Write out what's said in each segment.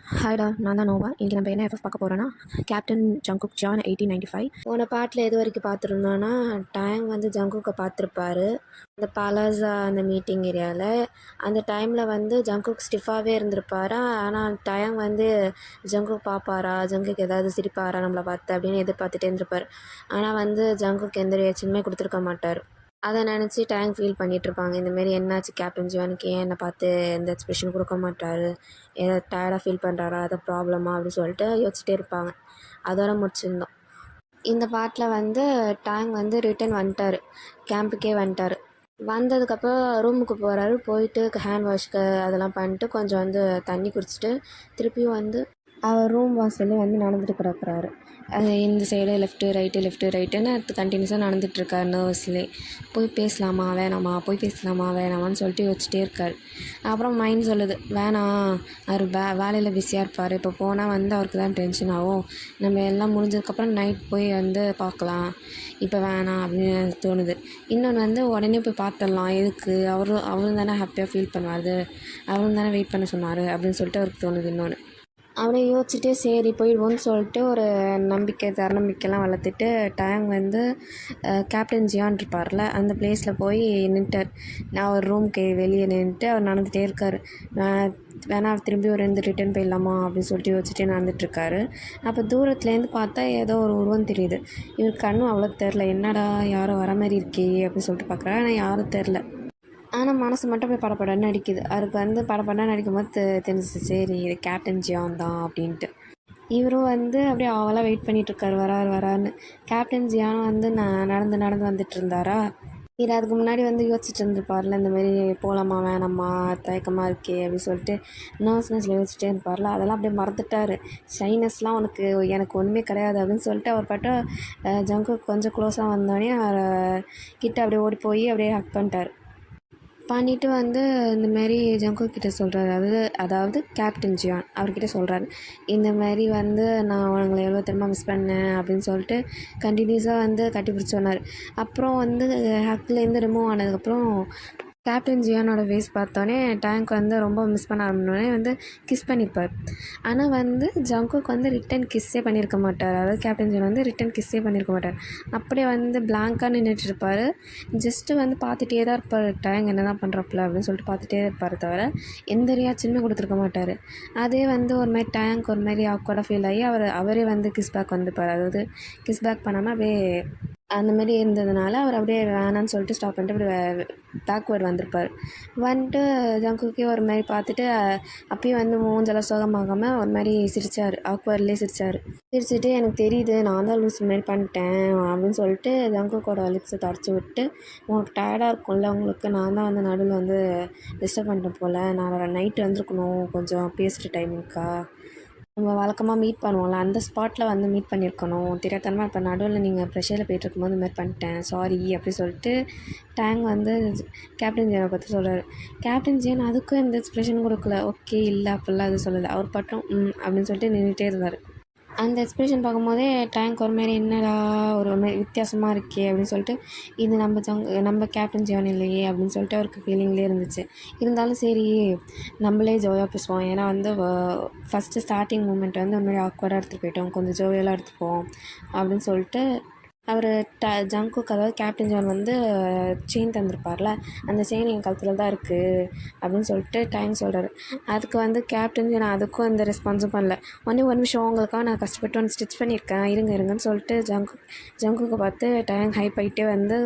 ஹாய்டா, நான் தான் நோவா. இன்றைக்கி நம்ம என்ன எஃப்எஃப் பார்க்க போகிறோன்னா, கேப்டன் ஜங்குக் ஜான் 1895. போன பாட்டில் எது வரைக்கும் பார்த்துருந்தோன்னா, டேங் வந்து ஜங்குக்கை பார்த்துருப்பாரு அந்த பாலாஸா அந்த மீட்டிங் ஏரியாவில். அந்த டைமில் வந்து ஜங்குக் ஸ்டிஃபாகவே இருந்திருப்பாரா. ஆனால் டேங் வந்து ஜங்குக் பார்ப்பாரா, ஜங்குக் ஏதாவது சிரிப்பாரா நம்மளை பார்த்து அப்படின்னு எதிர்பார்த்துட்டே இருந்திருப்பார். ஆனால் வந்து ஜங்குக் எந்த ரியாக்ஷனுமே கொடுத்துருக்க மாட்டார். அதை நினச்சி டேங் ஃபீல் பண்ணிகிட்ருப்பாங்க. இந்தமாரி என்னாச்சு கேப்டன் ஜானுக்கு, ஏன் என்னை பார்த்து எந்த எக்ஸ்ப்ரெஷன் கொடுக்க மாட்டார், ஏதோ டயர்டாக ஃபீல் பண்ணுறாரா, அதை ப்ராப்ளமா அப்படின்னு சொல்லிட்டு யோசிச்சிட்டே இருப்பாங்க. அதோட முடிச்சிருந்தோம். இந்த பாட்டில் வந்து டேங் வந்து ரிட்டன் வந்துட்டார், கேம்புக்கே வந்துட்டார். வந்ததுக்கப்புறம் ரூமுக்கு போகிறாரு. போயிட்டு ஹேண்ட் வாஷ்க்கு அதெல்லாம் பண்ணிட்டு கொஞ்சம் வந்து தண்ணி குடிச்சிட்டு திருப்பியும் வந்து அவர் ரூம் வாசல்லே வந்து நடந்துட்டு கிடக்குறாரு. அது இந்த சைடு லெஃப்ட்டு ரைட்டுன்னு கண்டினியூஸாக நடந்துகிட்ருக்காரு நர்வஸ்லே. போய் பேசலாமா வேணாமா, போய் பேசலாமா வேணாமான்னு சொல்லிட்டு யோசிச்சிட்டே இருக்கார். அப்புறம் மைண்ட் சொல்லுது, வேணாம், அவர் வேலையில் பிஸியாக இருப்பார், இப்போ போனால் வந்து அவருக்கு தான் டென்ஷன் ஆகும், நம்ம எல்லாம் முடிஞ்சதுக்கப்புறம் நைட் போய் வந்து பார்க்கலாம், இப்போ வேணாம் அப்படின்னு தோணுது. இன்னொன்று வந்து உடனே போய் பார்த்துடலாம், எதுக்கு, அவரும் தானே ஹாப்பியாக ஃபீல் பண்ணுவார், அவரும் தானே வெயிட் பண்ண சொன்னார் அப்படின்னு சொல்லிட்டு அவருக்கு தோணுது. இன்னொன்று அவனை யோசிச்சுட்டே சரி போயிடுவோன்னு சொல்லிட்டு ஒரு தன்னம்பிக்கைலாம் வளர்த்துட்டு டேங் வந்து கேப்டன் ஜியான் இருப்பார்ல அந்த பிளேஸில் போய் நின்ட்டார். நான் ஒரு ரூம்க்கு வெளியே நின்றுட்டு அவர் நடந்துகிட்டே இருக்கார். வேணா திரும்பி ஒரு ரிட்டர்ன் போயிடலாமா அப்படின்னு சொல்லிட்டு யோசிச்சுட்டே நடந்துகிட்ருக்காரு. அப்போ தூரத்துலேருந்து பார்த்தா ஏதோ ஒரு உருவம் தெரியுது. இவர் கண்ணும் அவ்வளோ தெரில, என்னடா யாரோ வர மாதிரி இருக்கே அப்படின்னு சொல்லிட்டு பார்க்குறா. ஆனால் யாரும் தெரில. ஆனால் மனசு மட்டும் போய் படப்படன்னு அடிக்குது. அவருக்கு வந்து படப்படன்னு அடிக்கும்போது தெரிஞ்சிச்சு, சரி இது கேப்டன் ஜியான் தான் அப்படின்ட்டு. இவரும் வந்து அப்படியே ஆவலாக வெயிட் பண்ணிகிட்ருக்காரு, வரான்னு. கேப்டன் ஜியானும் வந்து நடந்து வந்துட்டு இருந்தாரா. இது அதுக்கு முன்னாடி வந்து யோசிச்சுட்டு இருந்திருப்பார்ல, இந்தமாரி போகலாமா வேணாமா தயக்கமாக இருக்கே அப்படின்னு சொல்லிட்டு நர்வஸ்னஸில் யோசிச்சுட்டே இருப்பார்ல. அதெல்லாம் அப்படியே மறந்துட்டார். ஷைனஸ்லாம் எனக்கு ஒன்றுமே கிடையாது அப்படின்னு சொல்லிட்டு அவர் பாட்டு ஜங்குக்கு கொஞ்சம் க்ளோஸாக வந்தோடனே அவரை கிட்ட அப்படியே ஓடி போய் அப்படியே ஹக் பண்ணிட்டார். பண்ணிவிட்டு வந்து இந்தமாரி ஜங்குக் கிட்டே சொல்கிறாரு, அதாவது கேப்டன் ஜியான் அவர்கிட்ட சொல்கிறாரு, இந்தமாரி வந்து நான் உங்களை எவ்வளோ திரும்ப மிஸ் பண்ணேன் அப்படின்னு சொல்லிட்டு கண்டினியூஸாக வந்து கட்டிப்பிடிச்சி சொன்னார். அப்புறம் வந்து ஹக்லேருந்து ரிமூவ் ஆனதுக்கப்புறம் கேப்டன் ஜியானோட ஃபேஸ் பார்த்தோன்னே டேங்க் வந்து ரொம்ப மிஸ் பண்ண ஆரம்பினோடனே வந்து கிஸ் பண்ணிப்பார். ஆனால் வந்து ஜங்குக் வந்து ரிட்டன் கிஸ்ஸே பண்ணியிருக்க மாட்டார். அதாவது கேப்டன் ஜியான் வந்து ரிட்டன் கிஸ்ஸே பண்ணியிருக்க மாட்டார். அப்படியே வந்து பிளாங்காக நின்றுட்டு இருப்பார். ஜஸ்ட்டு வந்து பார்த்துட்டே தான் இருப்பார், டேங்க் என்ன தான் பண்ணுறாப்புல அப்படின்னு சொல்லிட்டு பார்த்துட்டே இருப்பார் தவிர எந்த ரியாக்ஷனுமே கொடுத்துருக்க மாட்டார். அதே வந்து ஒரு மாதிரி டேங்க் ஒரு மாதிரி ஆக்வர்டாக ஃபீல் ஆகி அவரே வந்து கிஸ் பேக் வந்துப்பார். அதாவது கிஸ் பேக் பண்ணாமல் அப்படியே அந்தமாரி இருந்ததுனால அவர் அப்படியே வேணான்னு சொல்லிட்டு ஸ்டாப் பண்ணிட்டு அப்படியே பேக்வேர்டு வந்திருப்பார். வந்துட்டு ஜங்குக்கே ஒரு மாதிரி பார்த்துட்டு அப்பயும் வந்து மூஞ்செல்லாம் சோகமாகாமல் ஒரு மாதிரி சிரித்தார், ஆக்வர்ட்லேயே சிரிச்சுட்டு எனக்கு தெரியுது நான் தான் லூஸ் மாதிரி பண்ணிட்டேன் அப்படின்னு சொல்லிட்டு ஜங்குக்கோட லிப்ஸை தொடச்சி விட்டு, உங்களுக்கு டயர்டாக இருக்கும்ல உங்களுக்கு, நான் தான் வந்து நடுவில் வந்து டிஸ்டர்ப் பண்ணிட்டேன் போல், நான் நைட்டு வந்திருக்கணும் கொஞ்சம் பேசுகிற டைமுக்கா, நம்ம வழக்கமாக மீட் பண்ணுவோம்ல அந்த ஸ்பாட்டில் வந்து மீட் பண்ணியிருக்கணும், தெரியாதனமாக இப்போ நடுவில் நீங்கள் ப்ரெஷரில் போய்ட்டுருக்கும்போது இந்த மாதிரி பண்ணிட்டேன், சாரி அப்படி சொல்லிட்டு டேங் வந்து கேப்டன் ஜியானை பற்றி சொல்கிறார். கேப்டன் ஜியான் அதுக்கும் எந்த எக்ஸ்ப்ரெஷனும் கொடுக்கல, ஓகே இல்லை அப்படிலாம் அது சொல்லலை. அவர் பட்டும் அப்படின்னு சொல்லிட்டு நின்றுட்டே இருந்தார். அந்த எக்ஸ்ப்ரெஷன் பார்க்கும்போதே டேங்க் ஒரு மாதிரி என்னடா ஒரு மாதிரி வித்தியாசமாக இருக்கே அப்படின்னு சொல்லிட்டு, இது நம்ம கேப்டன் ஜியான் இல்லையே அப்படின்னு சொல்லிட்டு அவருக்கு ஃபீலிங்லேயே இருந்துச்சு. இருந்தாலும் சரி நம்மளே ஜோயாக பேசுவோம், ஏன்னா வந்து ஃபஸ்ட்டு ஸ்டார்டிங் மூமெண்ட் வந்து ஒரு மாதிரி ஆக்வர்டாக எடுத்துகிட்டு போயிட்டோம், கொஞ்சம் ஜோவியலாக எடுத்துப்போம் அப்படின்னு சொல்லிட்டு அவர் ஜங்குக் அதாவது கேப்டன் ஜான் வந்து செயின் தந்திருப்பார்ல, அந்த செயின் என் கழுத்தில் தான் இருக்குது அப்படின்னு சொல்லிட்டு டேங் சொல்கிறாரு. அதுக்கு வந்து கேப்டன் ஜான் அதுக்கும் எந்த ரெஸ்பான்ஸும் பண்ணல. ஒரு நிமிஷம் உங்களுக்காக நான் கஷ்டப்பட்டு ஒன்று ஸ்டிச் பண்ணியிருக்கேன், இருங்கன்னு சொல்லிட்டு ஜங்குக்கை பார்த்து டேங் ஹைப் ஆகிட்டே வந்து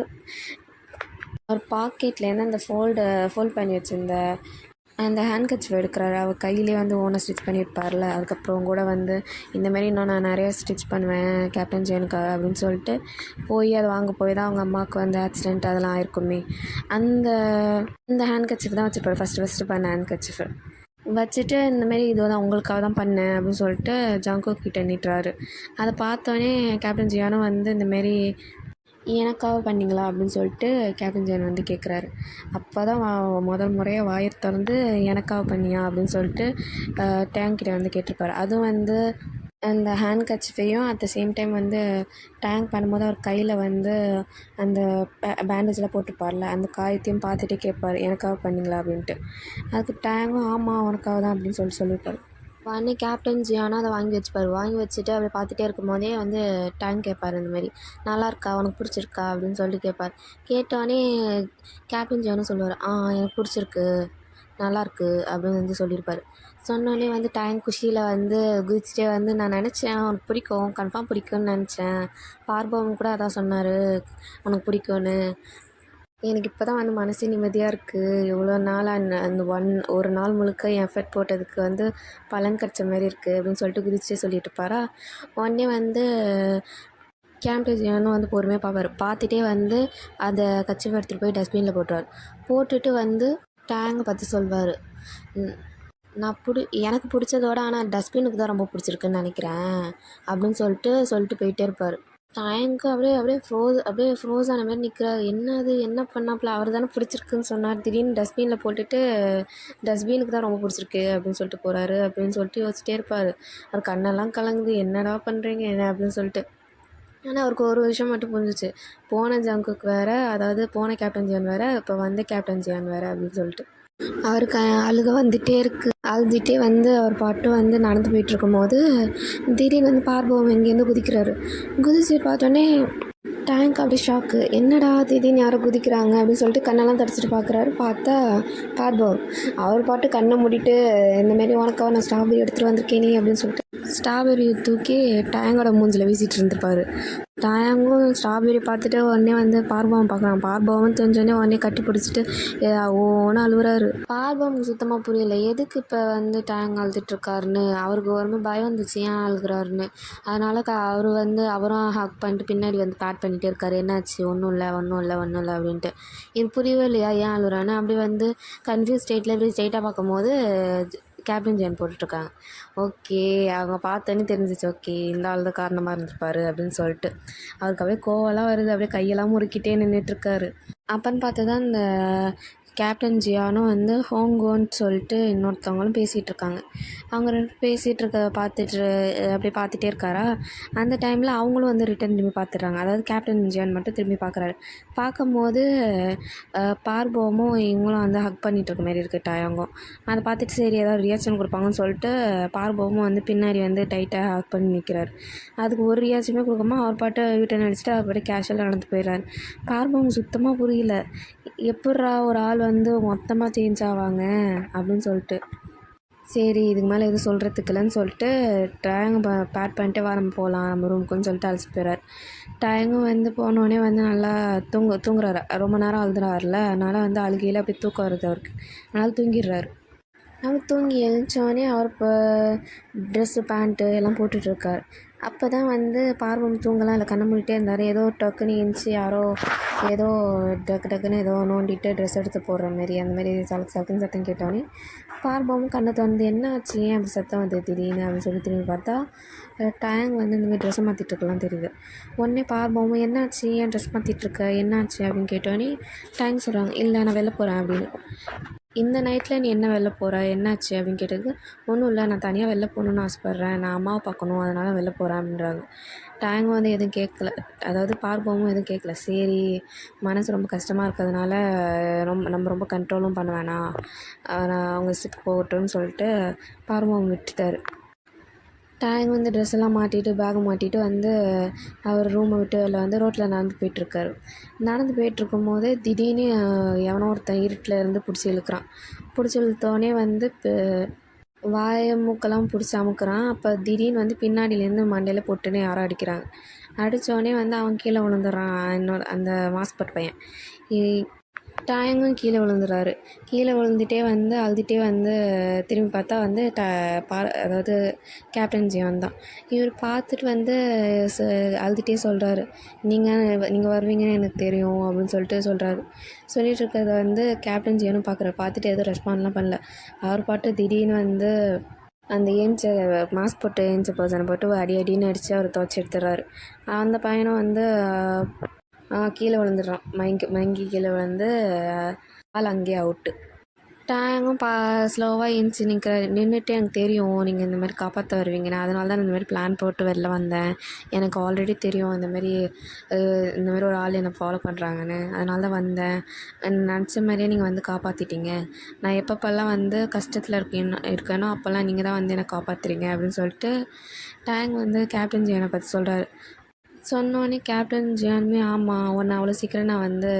ஒரு பாக்கெட்லேருந்து அந்த ஃபோல்ட் பண்ணி வச்சுருந்த அந்த ஹேண்ட் கர்ச்சீஃப் எடுக்கிறாரு. அவர் கையிலே வந்து ஓனாக ஸ்டிச் பண்ணியிருப்பார்ல. அதுக்கப்புறம் கூட வந்து இந்தமாரி இன்னும் நான் நிறையா ஸ்டிச் பண்ணுவேன் கேப்டன் ஜியானுக்காக அப்படின்னு சொல்லிட்டு போய் அதை வாங்க போய் தான் அவங்க அம்மாவுக்கு வந்து ஆக்சிடெண்ட் அதெல்லாம் ஆயிருக்குமே, அந்த ஹேண்ட் கர்ச்சீஃப் தான் வச்சுருப்பார். ஃபஸ்ட்டு பண்ண ஹேண்ட் கர்ச்சீஃப் வச்சுட்டு இந்தமாரி இது தான் உங்களுக்காக தான் பண்ணேன் அப்படின்னு சொல்லிட்டு ஜங்குக் கிட்ட நீட்டுறாரு. அதை பார்த்தோன்னே கேப்டன் ஜியானும் வந்து இந்தமாரி எனக்காக பண்ணிங்களா அப்படின்னு சொல்லிட்டு கேப்டன் ஜியான் வந்து கேட்குறாரு. அப்போ தான் முதல் முறையாக வாயை திறந்து எனக்காக பண்ணியா அப்படின்னு சொல்லிட்டு டேங்க் கிட்ட வந்து கேட்டிருப்பாரு. அதுவும் வந்து அந்த ஹேண்ட் கர்ச்சீஃபையும் அட் த சேம் டைம் வந்து டேங்க் பண்ணும்போது அவர் கையில் வந்து அந்த பேண்டேஜெலாம் போட்டிருப்பார்ல, அந்த காயத்தையும் பார்த்துட்டே கேட்பார், எனக்காக பண்ணிங்களா அப்படின்ட்டு. அதுக்கு டேங்கும் ஆமாம் உனக்காக தான் அப்படின்னு சொல்லியிருப்பார். உடனே கேப்டன் ஜியானா அதை வாங்கி வச்சுப்பாரு. வாங்கி வச்சுட்டு அப்படியே பார்த்துட்டே இருக்கும்போதே வந்து டேங்க் கேட்பாரு இந்த மாதிரி, "நல்லாயிருக்கா, உனக்கு பிடிச்சிருக்கா?" அப்படின்னு சொல்லிட்டு கேட்பார். கேட்டோடனே கேப்டன் ஜியானும் சொல்லுவார், எனக்கு பிடிச்சிருக்கு, நல்லாயிருக்கு" அப்படின்னு வந்து சொல்லியிருப்பார். சொன்னோடனே வந்து டேங்க் குஷியில் வந்து குதிச்சுட்டே வந்து, "நான் நினச்சேன் உனக்கு பிடிக்கும், கன்ஃபார்ம் பிடிக்கும்னு நினச்சேன். பார்பவன் கூட அதான் சொன்னார் உனக்கு பிடிக்கும்னு. எனக்கு இப்போ தான் வந்து மனசே நிம்மதியாக இருக்குது. இவ்வளோ நாள் அந்த ஒரு நாள் முழுக்க என் எஃபர்ட் போட்டதுக்கு வந்து பலன் கிடச்ச மாதிரி இருக்குது" அப்படின்னு சொல்லிட்டு குதிச்சே சொல்லிட்டு இருப்பாரா. உடனே வந்து கேம்பேஜியானும் வந்து பொறுமையாக பார்ப்பார். பார்த்துட்டே வந்து அதை கச்சிப் எடுத்துகிட்டு போய் டஸ்ட்பினில் போட்டுருவார். போட்டுட்டு வந்து டேங்கை பற்றி சொல்வார். நான் எனக்கு பிடிச்சதோட ஆனால் டஸ்ட்பினுக்கு தான் ரொம்ப பிடிச்சிருக்குன்னு நினைக்கிறேன்" அப்படின்னு சொல்லிட்டு போயிட்டே இருப்பார். டேங்க்கு அப்படியே ஃப்ரோஸ் ஆன மாதிரி நிற்கிறாரு. என்னது, என்ன பண்ணாப்புல? அவர் தானே பிடிச்சிருக்குன்னு சொன்னார், திடீர்னு டஸ்ட்பினில் போட்டுட்டு டஸ்ட்பினுக்கு தான் ரொம்ப பிடிச்சிருக்கு அப்படின்னு சொல்லிட்டு போகிறாரு அப்படின்னு சொல்லிட்டு யோசிச்சிட்டே இருப்பார். அவர் கண்ணெல்லாம் கலங்குது, "என்னடா பண்ணுறீங்க என்ன?" அப்படின்னு சொல்லிட்டு. ஆனால் அவருக்கு ஒரு விஷயம் மட்டும் புரிஞ்சிச்சு, போன ஜங்குக் வேறு, அதாவது போன கேப்டன் ஜியான் வேறு, இப்போ வந்த கேப்டன் ஜியான் வேறு அப்படின்னு சொல்லிட்டு. அவருக்கு அழுக வந்துகிட்டே இருக்குது. அழுதுகிட்டே வந்து அவர் பாட்டு வந்து நடந்து போயிட்டுருக்கும்போது திடீர்னு வந்து பார்பவம் இங்கேருந்து குதிக்கிறாரு. குதிச்சு பார்த்தோன்னே டேங்க் அப்படியே ஷாக்கு. "என்னடா திடீர்னு யாரோ குதிக்கிறாங்க" அப்படின்னு சொல்லிட்டு கண்ணெல்லாம் தொடச்சிட்டு பார்க்குறாரு. பார்த்தா பார்பவம். அவர் பாட்டு கண்ணை மூடிட்டு, "இந்தமாரி உனக்காக நான் ஸ்ட்ராபெரி எடுத்துகிட்டு வந்திருக்கேனே" அப்படின்னு சொல்லிட்டு ஸ்ட்ராபெரியை தூக்கி டேங்கோட மூஞ்சில் வீசிட்டு இருந்திருப்பாரு. டேங்கும் ஸ்ட்ராபெரி பார்த்துட்டு உடனே வந்து பார்பவம் பார்க்குறான். பார்பவம் தெரிஞ்சோடனே உடனே கட்டி பிடிச்சிட்டு ஓன்னு அழுகுறாரு. பார்பவமுக்கு சுத்தமாக புரியல, எதுக்கு இப்போ வந்து டேங் அழுதுட்டுருக்காருன்னு. அவருக்கு ஒரு பயம் வந்துச்சு, ஏன் அழுகுறாருன்னு. அதனால் அவர் வந்து அவரும் ஹக் பண்ணிட்டு பின்னாடி வந்து பேட் பண்ணிகிட்டே இருக்காரு. "என்னாச்சு? ஒன்றும் இல்லை அப்படின்ட்டு. இது புரியவே இல்லையா ஏன் அழுகுறான்னு. அப்படி வந்து கன்ஃபியூஸ் ஸ்டேட்டில் இப்படி ஸ்ட்ரெயிட்டாக பார்க்கும்போது கேப்டன் ஜியான் போட்டுட்ருக்காங்க. ஓகே, அவங்க பார்த்தோன்னே தெரிஞ்சிச்சு, ஓகே இந்த ஆள் தான் காரணமாக இருந்திருப்பாரு அப்படின்னு சொல்லிட்டு. அவருக்கு அப்படியே கோவம்லாம் வருது. அப்படியே கையெல்லாம் முறுக்கிட்டே நின்றுட்டுருக்காரு. அப்போன்னு பார்த்து தான் இந்த கேப்டன் ஜியானும் வந்து ஹோங்கோன்னு சொல்லிட்டு இன்னொருத்தவங்களும் பேசிகிட்டு இருக்காங்க. அவங்க 2 பேரும் பேசிகிட்டு அப்படியே பார்த்துட்டே இருக்காரா. அந்த டைமில் அவங்களும் வந்து ரிட்டன் திரும்பி பார்த்துட்றாங்க. அதாவது கேப்டன் ஜியான் மட்டும் திரும்பி பார்க்குறாரு. பார்க்கும்போது பார்போமும் இவங்களும் வந்து ஹக் பண்ணிகிட்டு இருக்க மாதிரி இருக்குது டயாங்கும். அதை பார்த்துட்டு சரி ஏதாவது ரியாக்ஷன் கொடுப்பாங்கன்னு சொல்லிட்டு பார்போமும் வந்து பின்னாடி வந்து டைட்டாக ஹக் பண்ணி நிற்கிறாரு. அதுக்கு ஒரு ரியாக்ஷனுமே கொடுக்காம அவர் பாட்டு யூட்டன் அடிச்சுட்டு அவர் பாட்டு கேஷுவலாக நடந்து போயிடுறாரு. பார்போமுக்கு சுத்தமாக புரியல, எப்புட்றா ஒரு ஆள் வந்து மொத்தமாக சேஞ்ச் ஆவாங்க அப்படின்னு சொல்லிட்டு. சரி இதுக்கு மேலே எதுவும் சொல்கிறதுக்கு இல்லைன்னு சொல்லிட்டு டயங்கு பேட் பண்ணிட்டு நம்ம போகலாம் நம்ம ரூமுக்குன்னு சொல்லிட்டு அழைச்சிட்டு போயிறாரு. டயங்கும் வந்து போனோடனே வந்து நல்லா தூங்குறாரு. ரொம்ப நேரம் அழுதுறாருல, அதனால் வந்து அழுகையில் அப்படி தூக்கம் வருது அவருக்கு. அதனால் தூங்கிடுறாரு. அவர் தூங்கி எழுந்தோடனே அவர் இப்போ ட்ரெஸ்ஸு பேண்ட்டு எல்லாம் போட்டுட்ருக்கார். அப்போ தான் வந்து பார்வம் தூங்கலாம் இல்லை, கண்ணை மூடிட்டே இருந்தார். ஏதோ டக்குன்னு எழுந்துச்சி யாரோ ஏதோ டக்குன்னு ஏதோ நோண்டிட்டு ட்ரெஸ் எடுத்து போடுற மாரி அந்த மாதிரி சலக்குன்னு சத்தம் கேட்டோடனே பார்பவமும் கண்ணை திறந்து, "என்ன ஆச்சு, ஏன் அப்படி சத்தம் வந்து திடீர்னு?" அப்படின்னு சொல்லி திரும்பி பார்த்தா டேங் வந்து இந்தமாதிரி ட்ரெஸ்ஸை மாற்றிட்டுருக்கலாம் தெரியுது. உடனே பார்பவமும், "என்னாச்சு, ஏன் ட்ரெஸ் மாற்றிட்டுருக்க, என்னாச்சு?" அப்படின்னு கேட்டோடனே டேங் சொல்கிறாங்க, "இல்லை நான் வெளில போகிறேன்" அப்படின்னு. "இந்த நைட்டில் நீ என்ன வெளில போகிற, என்னாச்சு?" அப்படின்னு கேட்டதுக்கு, "ஒன்றும் இல்லை, நான் தனியாக வெளில போகணுன்னு ஆசைப்பட்றேன், நான் அம்மாவை பார்க்கணும், அதனால் வெளில போகிறேன்" அப்படின்றாங்க. டேங்கும் வந்து எதுவும் கேட்கல, அதாவது பார்பவமும் எதுவும் கேட்கல. சரி மனசு ரொம்ப கஷ்டமாக இருக்கிறதுனால நம்ம ரொம்ப கண்ட்ரோலும் பண்ண வேணாம், நான் அவங்க இஷ்டத்துக்கு போகட்டும்னு சொல்லிட்டு பார்பவம் விட்டுட்டார். டேங் வந்து ட்ரெஸ் எல்லாம் மாட்டிட்டு பேக்கை மாட்டிட்டு வந்து அவர் ரூமை விட்டு வெளில வந்து ரோட்டில் நடந்து போயிட்டுருக்காரு. நடந்து போயிட்டுருக்கும்போது திடீர்னு எவனோ ஒருத்தன் இருட்டில் இருந்து பிடிச்சி இழுக்கிறான். பிடிச்சி இழுத்தோடனே வந்து வாயை மூக்கெல்லாம் பிடிச்சி அமுக்குறான். அப்போ திடீர்னு வந்து பின்னாடியிலேருந்து மண்டையில் பொட்டுன்னு யாரோ அடிக்கிறாங்க. அடித்தோடனே வந்து அவன் கீழே விழுந்துடுறான். அந்த மாஸ்பட் பையன் டேங்கும் கீழே விழுந்துடுறாரு. கீழே விழுந்துட்டே வந்து அழுதுகிட்டே வந்து திரும்பி பார்த்தா வந்து அதாவது கேப்டன் ஜியான் தான். இவர் பார்த்துட்டு வந்து அழுதுகிட்டே சொல்கிறாரு, நீங்கள் வருவீங்கன்னு எனக்கு தெரியும்" அப்படின்னு சொல்கிறாரு. சொல்லிட்டு இருக்கிறத வந்து கேப்டன் ஜியானும் பார்த்துட்டு எதுவும் ரெஸ்பான்ஸ்லாம் பண்ணல. அவர் பாட்டு திடீர்னு வந்து அந்த மாஸ்க் போட்டு ஏஞ்ச பர்சனை போட்டு அடின்னு அடித்து அவர் துவச்சி எடுத்துடுறாரு. அந்த பையனும் வந்து கீழே விழுந்துடுறான். மயங்கி கீழே விழுந்து ஆள் அங்கேயே அவுட்டு. டேங்கும் ஸ்லோவாக ஏஞ்சி நின்றுட்டு எனக்கு தெரியும் நீங்கள் இந்த மாதிரி காப்பாற்ற வருவீங்கன்னு, அதனால தான் இந்த மாதிரி பிளான் போட்டு வெளில வந்தேன். எனக்கு ஆல்ரெடி தெரியும் இந்த மாதிரி ஒரு ஆள் என்னை ஃபாலோ பண்ணுறாங்கன்னு, அதனால தான் வந்தேன். நினச்ச மாதிரியே நீங்கள் வந்து காப்பாற்றிட்டீங்க. நான் எப்பப்பெல்லாம் வந்து கஷ்டத்தில் இருக்கேனோ அப்போல்லாம் நீங்கள் தான் வந்து என்னை காப்பாற்றுறீங்க அப்படின்னு சொல்லிட்டு டேங் வந்து கேப்டன் ஜியானை பற்றி சொல்கிறாரு. சொன்னோடனே கேப்டன் ஜியானுமே ஆமாம், உன்னை அவ்வளோ சீக்கிரம் நான் வந்து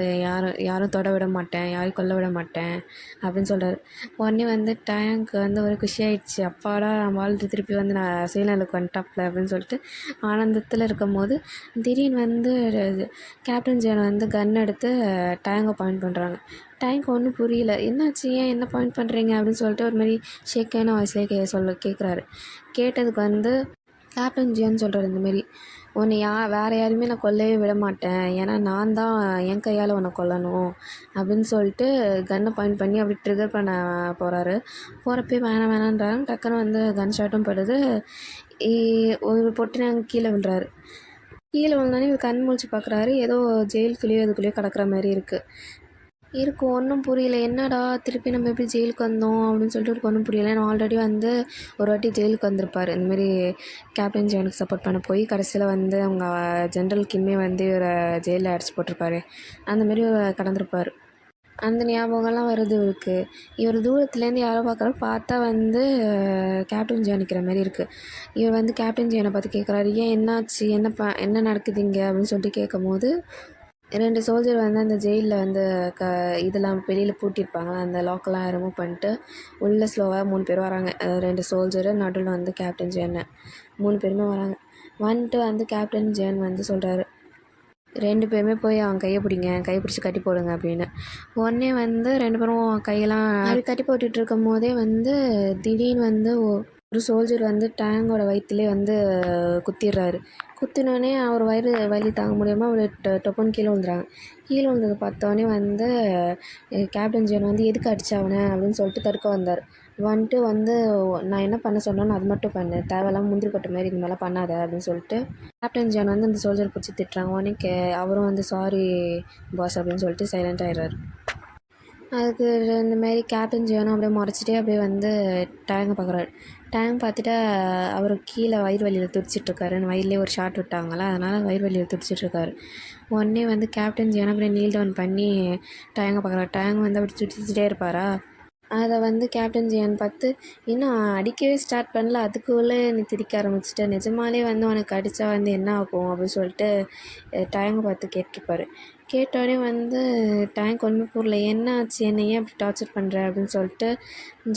யாரும் தொட விட மாட்டேன், யாரையும் கொல்ல விட மாட்டேன் அப்படின்னு சொல்கிறாரு. உடனே வந்து டேங்க்கு வந்து ஒரு குஷி ஆயிடுச்சு. அப்பாடா வாழ்த்து திருப்பி வந்து நான் ஸ்ரீநகருக்கு வந்துட்டாப்ல அப்படின்னு சொல்லிட்டு ஆனந்தத்தில் இருக்கும் போது திடீர்னு வந்து கேப்டன் ஜியான் வந்து கன் எடுத்து டேங்கை பாயிண்ட் பண்ணுறாங்க. டேங்க் ஒன்றும் புரியல, என்னாச்சு, ஏன் என்ன பாயிண்ட் பண்ணுறீங்க அப்படின்னு சொல்லிட்டு ஒரு மாதிரி ஷேக்கான வாய்ஸ்லேயே கேட்குறாரு. கேட்டதுக்கு வந்து கேப்டன் ஜியான்னு சொல்கிறார், இந்தமாரி உன்னை வேறு யாரையுமே நான் கொல்லவே விட மாட்டேன், ஏன்னா நான் தான் என் கையால் உன்னை கொல்லணும் அப்படின்னு சொல்லிட்டு கன்னை பாயிண்ட் பண்ணி அப்படி ட்ரிகர் பண்ண போகிறாரு. போகிறப்பே வேணான்றாங்க. டக்குன்னு வந்து கன் ஷாட்டும் படுது. ஒரு பொட்டினாங்க கீழே விழுறாரு. கீழே விழுந்தோடனே இவர் கண் முழிச்சு பார்க்குறாரு. ஏதோ ஜெயிலுக்குள்ளேயோ அதுக்குள்ளேயோ கிடக்குற மாதிரி இருக்கும். ஒன்றும் புரியல, என்னடா திருப்பி நம்ம எப்படி ஜெயிலுக்கு வந்தோம் அப்படின்னு சொல்லிட்டு இவருக்கு ஒன்றும் புரியல. ஏன்னா ஆல்ரெடி வந்து ஒரு வாட்டி ஜெயிலுக்கு வந்திருப்பார் இந்தமாரி கேப்டன் ஜியானுக்கு சப்போர்ட் பண்ண போய். கடைசியில் வந்து அவங்க ஜென்ரல் கிம்மே வந்து இவரை ஜெயிலில் அடைச்சி போட்டிருப்பாரு. அந்தமாரி கடந்திருப்பார். அந்த ஞாபகம்லாம் வருது இவருக்கு. இவர் தூரத்துலேருந்து யாரோ பார்த்தா வந்து கேப்டன் ஜியான் நிற்கிற மாதிரி இருக்குது. இவர் வந்து கேப்டன் ஜியானை பார்த்து கேட்குறாரு, ஏன் என்னாச்சு, என்ன நடக்குது இங்கே அப்படின்னு சொல்லிட்டு கேட்கும் போது 2 சோல்ஜர் வந்து அந்த ஜெயிலில் வந்து இதெல்லாம் வெளியில் பூட்டியிருப்பாங்களா, அந்த லாக்கெல்லாம் ரிமூவ் பண்ணிட்டு உள்ளே ஸ்லோவாக 3 பேர் வராங்க. 2 சோல்ஜரு, நடுவில் வந்து கேப்டன் ஜியான் 3 பேருமே வராங்க. வந்துட்டு வந்து கேப்டன் ஜியான் வந்து சொல்கிறாரு, 2 பேருமே போய் அவன் கையை பிடிச்சி கட்டி போடுங்க அப்படின்னு. உடனே வந்து 2 பேரும் கையெல்லாம் கட்டி போட்டுட்டு இருக்கும் போதே வந்து திடீர்னு வந்து ஒரு சோல்ஜர் வந்து டேங்கோட வயிற்றுலேயே வந்து குத்திடுறாரு. குத்தினோடனே அவர் வயிறு வலி தாங்க முடியாமல் அவர் டொப்புன்னு கீழே விழுந்துறாங்க. கீழே விழுந்ததை பார்த்தோன்னே வந்து கேப்டன் ஜியான் வந்து எதுக்கு அடிச்சாவனே அப்படின்னு சொல்லிட்டு தடுக்க வந்தார். வந்துட்டு வந்து நான் என்ன பண்ண சொன்னோன்னு அது மட்டும் பண்ணு, தேவையில்லாமல் முந்திரி கொட்டை மாதிரி இந்த மாதிரிலாம் பண்ணாத அப்படின்னு சொல்லிட்டு கேப்டன் ஜியான் வந்து அந்த சோல்ஜர் பிடிச்சி திட்டுறாங்க. உடனே அவரும் வந்து சாரி பாஸ் அப்படின்னு சொல்லிட்டு சைலண்ட் ஆகிடுறாரு. அதுக்கு இந்தமாரி கேப்டன் ஜியானும் அப்படியே முறைச்சிட்டே அப்படியே வந்து டேங்கை பார்க்குறாரு. டேங்க் பார்த்துட்டு அவர் கீழே வயிறு வலியில் துடிச்சிட்ருக்காரு. வயிறுலேயே ஒரு ஷாட் விட்டாங்களா, அதனால் வயிறு வலியில் துடிச்சிட்ருக்காரு. உடனே வந்து கேப்டன் ஜியான் அப்படியே நீல் டவுன் பண்ணி டேங்கை பார்க்குறாரு. டேங்க் வந்து அப்படி துடிச்சிட்டே இருப்பாரா. அதை வந்து கேப்டன் ஜியான் பார்த்து, இன்னும் அடிக்கவே ஸ்டார்ட் பண்ணல, அதுக்குள்ளே நீ திரிக்க ஆரம்பிச்சிட்ட, நிஜமாலே வந்து உனக்கு அடித்தா வந்து என்ன ஆகும் அப்படின்னு சொல்லிட்டு டேங்கை பார்த்து கேட்டிருப்பாரு. கேட்டோடனே வந்து டேங்க் ஒன்றும் புரியல, என்ன ஆச்சு, என்னை ஏன் அப்படி டார்ச்சர் பண்ணுற அப்படின்னு சொல்லிட்டு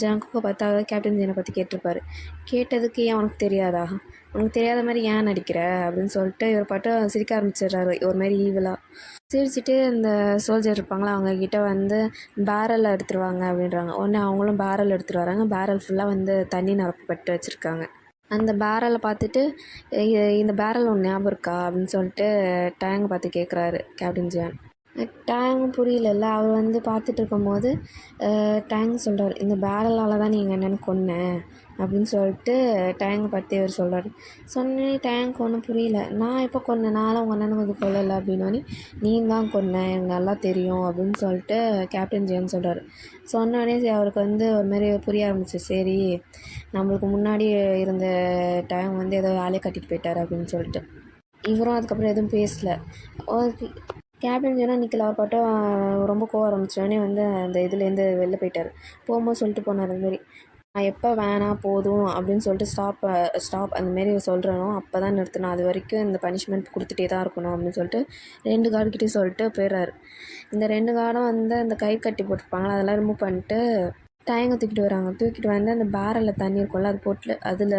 ஜங்குக்கை பார்த்து அதாவது கேப்டன் ஜியானை பற்றி கேட்டிருப்பாரு. கேட்டதுக்கு ஏன் உனக்கு தெரியாதா, உனக்கு தெரியாத மாதிரி ஏன் நடிக்கிற அப்படின்னு சொல்லிட்டு இவர் பாட்டு சிரிக்க ஆரம்பிச்சிடுறாரு ஒரு மாதிரி ஈவலாக. சிரிச்சுட்டு இந்த சோல்ஜர் இருப்பாங்களா, அவங்கக்கிட்ட வந்து பேரல் எடுத்துருவாங்க அப்படின்றாங்க. உடனே அவங்களும் பேரல் எடுத்துகிட்டு வராங்க. பேரல் ஃபுல்லாக வந்து தண்ணி நிரப்பப்பட்டு வச்சுருக்காங்க. அந்த பேரலை பார்த்துட்டு இந்த பேரல் ஒன்று ஞாபகம் இருக்கா அப்படின்னு சொல்லிட்டு டேங்கை பார்த்து கேட்குறாரு கேப்டன் ஜியான். டேங்கும் புரியலல்ல. அவர் வந்து பார்த்துட்டு இருக்கும்போது டேங்க் சொல்கிறார், இந்த பேரலால் தான் நீங்கள் என்னென்னு கொன்னேன் அப்படின்னு சொல்லிட்டு டேங்கை பார்த்து அவர் சொல்கிறார். சொன்னே டேங்க் ஒன்றும் புரியல, நான் எப்போ கொன்னேன், நானும் உங்கள் அண்ணனுக்கு வந்து கொல்லலை அப்படின்னோடனே நீ தான் கொன்னேன், எனக்கு நல்லா தெரியும் அப்படின்னு சொல்லிட்டு கேப்டன் ஜியான் சொல்கிறார். சொன்னோடனே அவருக்கு வந்து ஒரு மாதிரி புரிய ஆரம்பிச்சு, சரி நம்மளுக்கு முன்னாடி இருந்த டேங்க் வந்து ஏதோ வேலையை கட்டிட்டு போயிட்டார் அப்படின்னு சொல்லிட்டு. இவரும் அதுக்கப்புறம் எதுவும் பேசலை. கேப்டன் ஜியானும் நிற்கல. அவர் பாட்டும் ரொம்ப கோவம் ஆரம்பிச்சோடனே வந்து அந்த இதுலேருந்து வெளில போயிட்டார். போகும்போது சொல்லிட்டு போனார், அதுமாரி நான் எப்போ வேணாம் போதும் அப்படின்னு சொல்லிட்டு ஸ்டாப் அந்தமாரி சொல்கிறனோ அப்போ தான் நிறுத்தணும், அது வரைக்கும் இந்த பனிஷ்மெண்ட் கொடுத்துட்டே தான் இருக்கணும் அப்படின்னு சொல்லிட்டு 2 கார்டுக்கிட்டே சொல்லிட்டு போயிடுறாரு. இந்த 2 கார்டும் வந்து அந்த கயிறு கட்டி போட்டிருப்பாங்களா, அதெல்லாம் ரிமூவ் பண்ணிட்டு டேங்கை தூக்கிட்டு வராங்க. தூக்கிட்டு வந்து அந்த பேரலில் தண்ணி இருக்கும்ல, அது போட்டு அதில்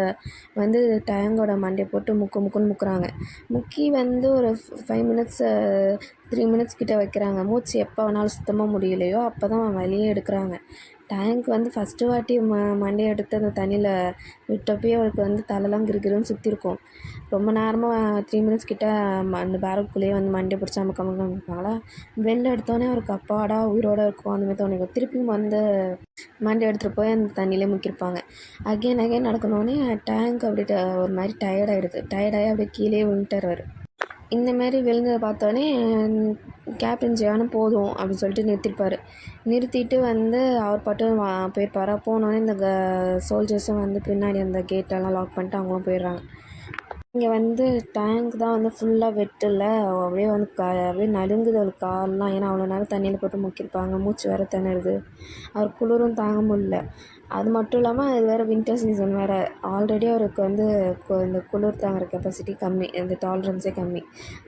வந்து டேங்கோட மண்டையை போட்டு முக்குன்னு முக்குறாங்க. முக்கி வந்து ஒரு 5 மினிட்ஸ் 3 மினிட்ஸ் கிட்ட வைக்கிறாங்க. மூச்சு எப்போ வேணாலும் சுத்தமாக முடியலையோ அப்போ தான் வெளியே எடுக்கிறாங்க. டேங்க் வந்து ஃபஸ்ட்டு வாட்டி மண்டையை எடுத்து அந்த தண்ணியில் விட்டப்பயே அவருக்கு வந்து தலைலாம் கிருகிருன்னு சுற்றிருக்கும். ரொம்ப நேரமாக 3 மினிட்ஸ் கிட்ட அந்த பேரலுக்குள்ளேயே வந்து மண்டையை பிடிச்சி அமுக்க இருப்பாங்களா. வெளில எடுத்தோடனே அவருக்கு அப்பாடா உயிரோடு இருக்கும் அந்தமாதிரி தோணிக்கும். திருப்பியும் வந்து மண்டையை எடுத்துகிட்டு போய் அந்த தண்ணியிலே முக்கியிருப்பாங்க. அகெயின் நடக்கணுன்னே டேங்க் அப்படி ஒரு மாதிரி டயர்டாகிடுது. டயர்டாகி அப்படியே கீழே விழுந்துட்டார். இந்த மாதிரி விழுந்ததை பார்த்தோன்னே கேப்டன் ஜியானும் போதும் அப்படின்னு சொல்லிட்டு நிறுத்திருப்பார். நிறுத்திட்டு வந்து அவர் பாட்டும் போயிருப்பார். போனோடனே இந்த சோல்ஜர்ஸும் வந்து பின்னாடி அந்த கேட்டெல்லாம் லாக் பண்ணிட்டு அவங்களும் போயிடுறாங்க. இங்கே வந்து டேங்க் தான் வந்து ஃபுல்லாக வெட்டில் அப்படியே வந்து அப்படியே நடுங்குது அவளுக்கு கால்லாம். ஏன்னா அவ்வளோ நேரம் தண்ணியில் போட்டு முக்கியிருப்பாங்க, மூச்சு வேறு திணறுது, அவர் குளிரும் தாங்க முடியல. அது மட்டும் இல்லாமல் அது வேறு வின்டர் சீசன் வேறு. ஆல்ரெடி அவருக்கு வந்து இந்த குளிர் தாங்குற கெப்பாசிட்டி கம்மி, இந்த டாலரன்ஸே கம்மி.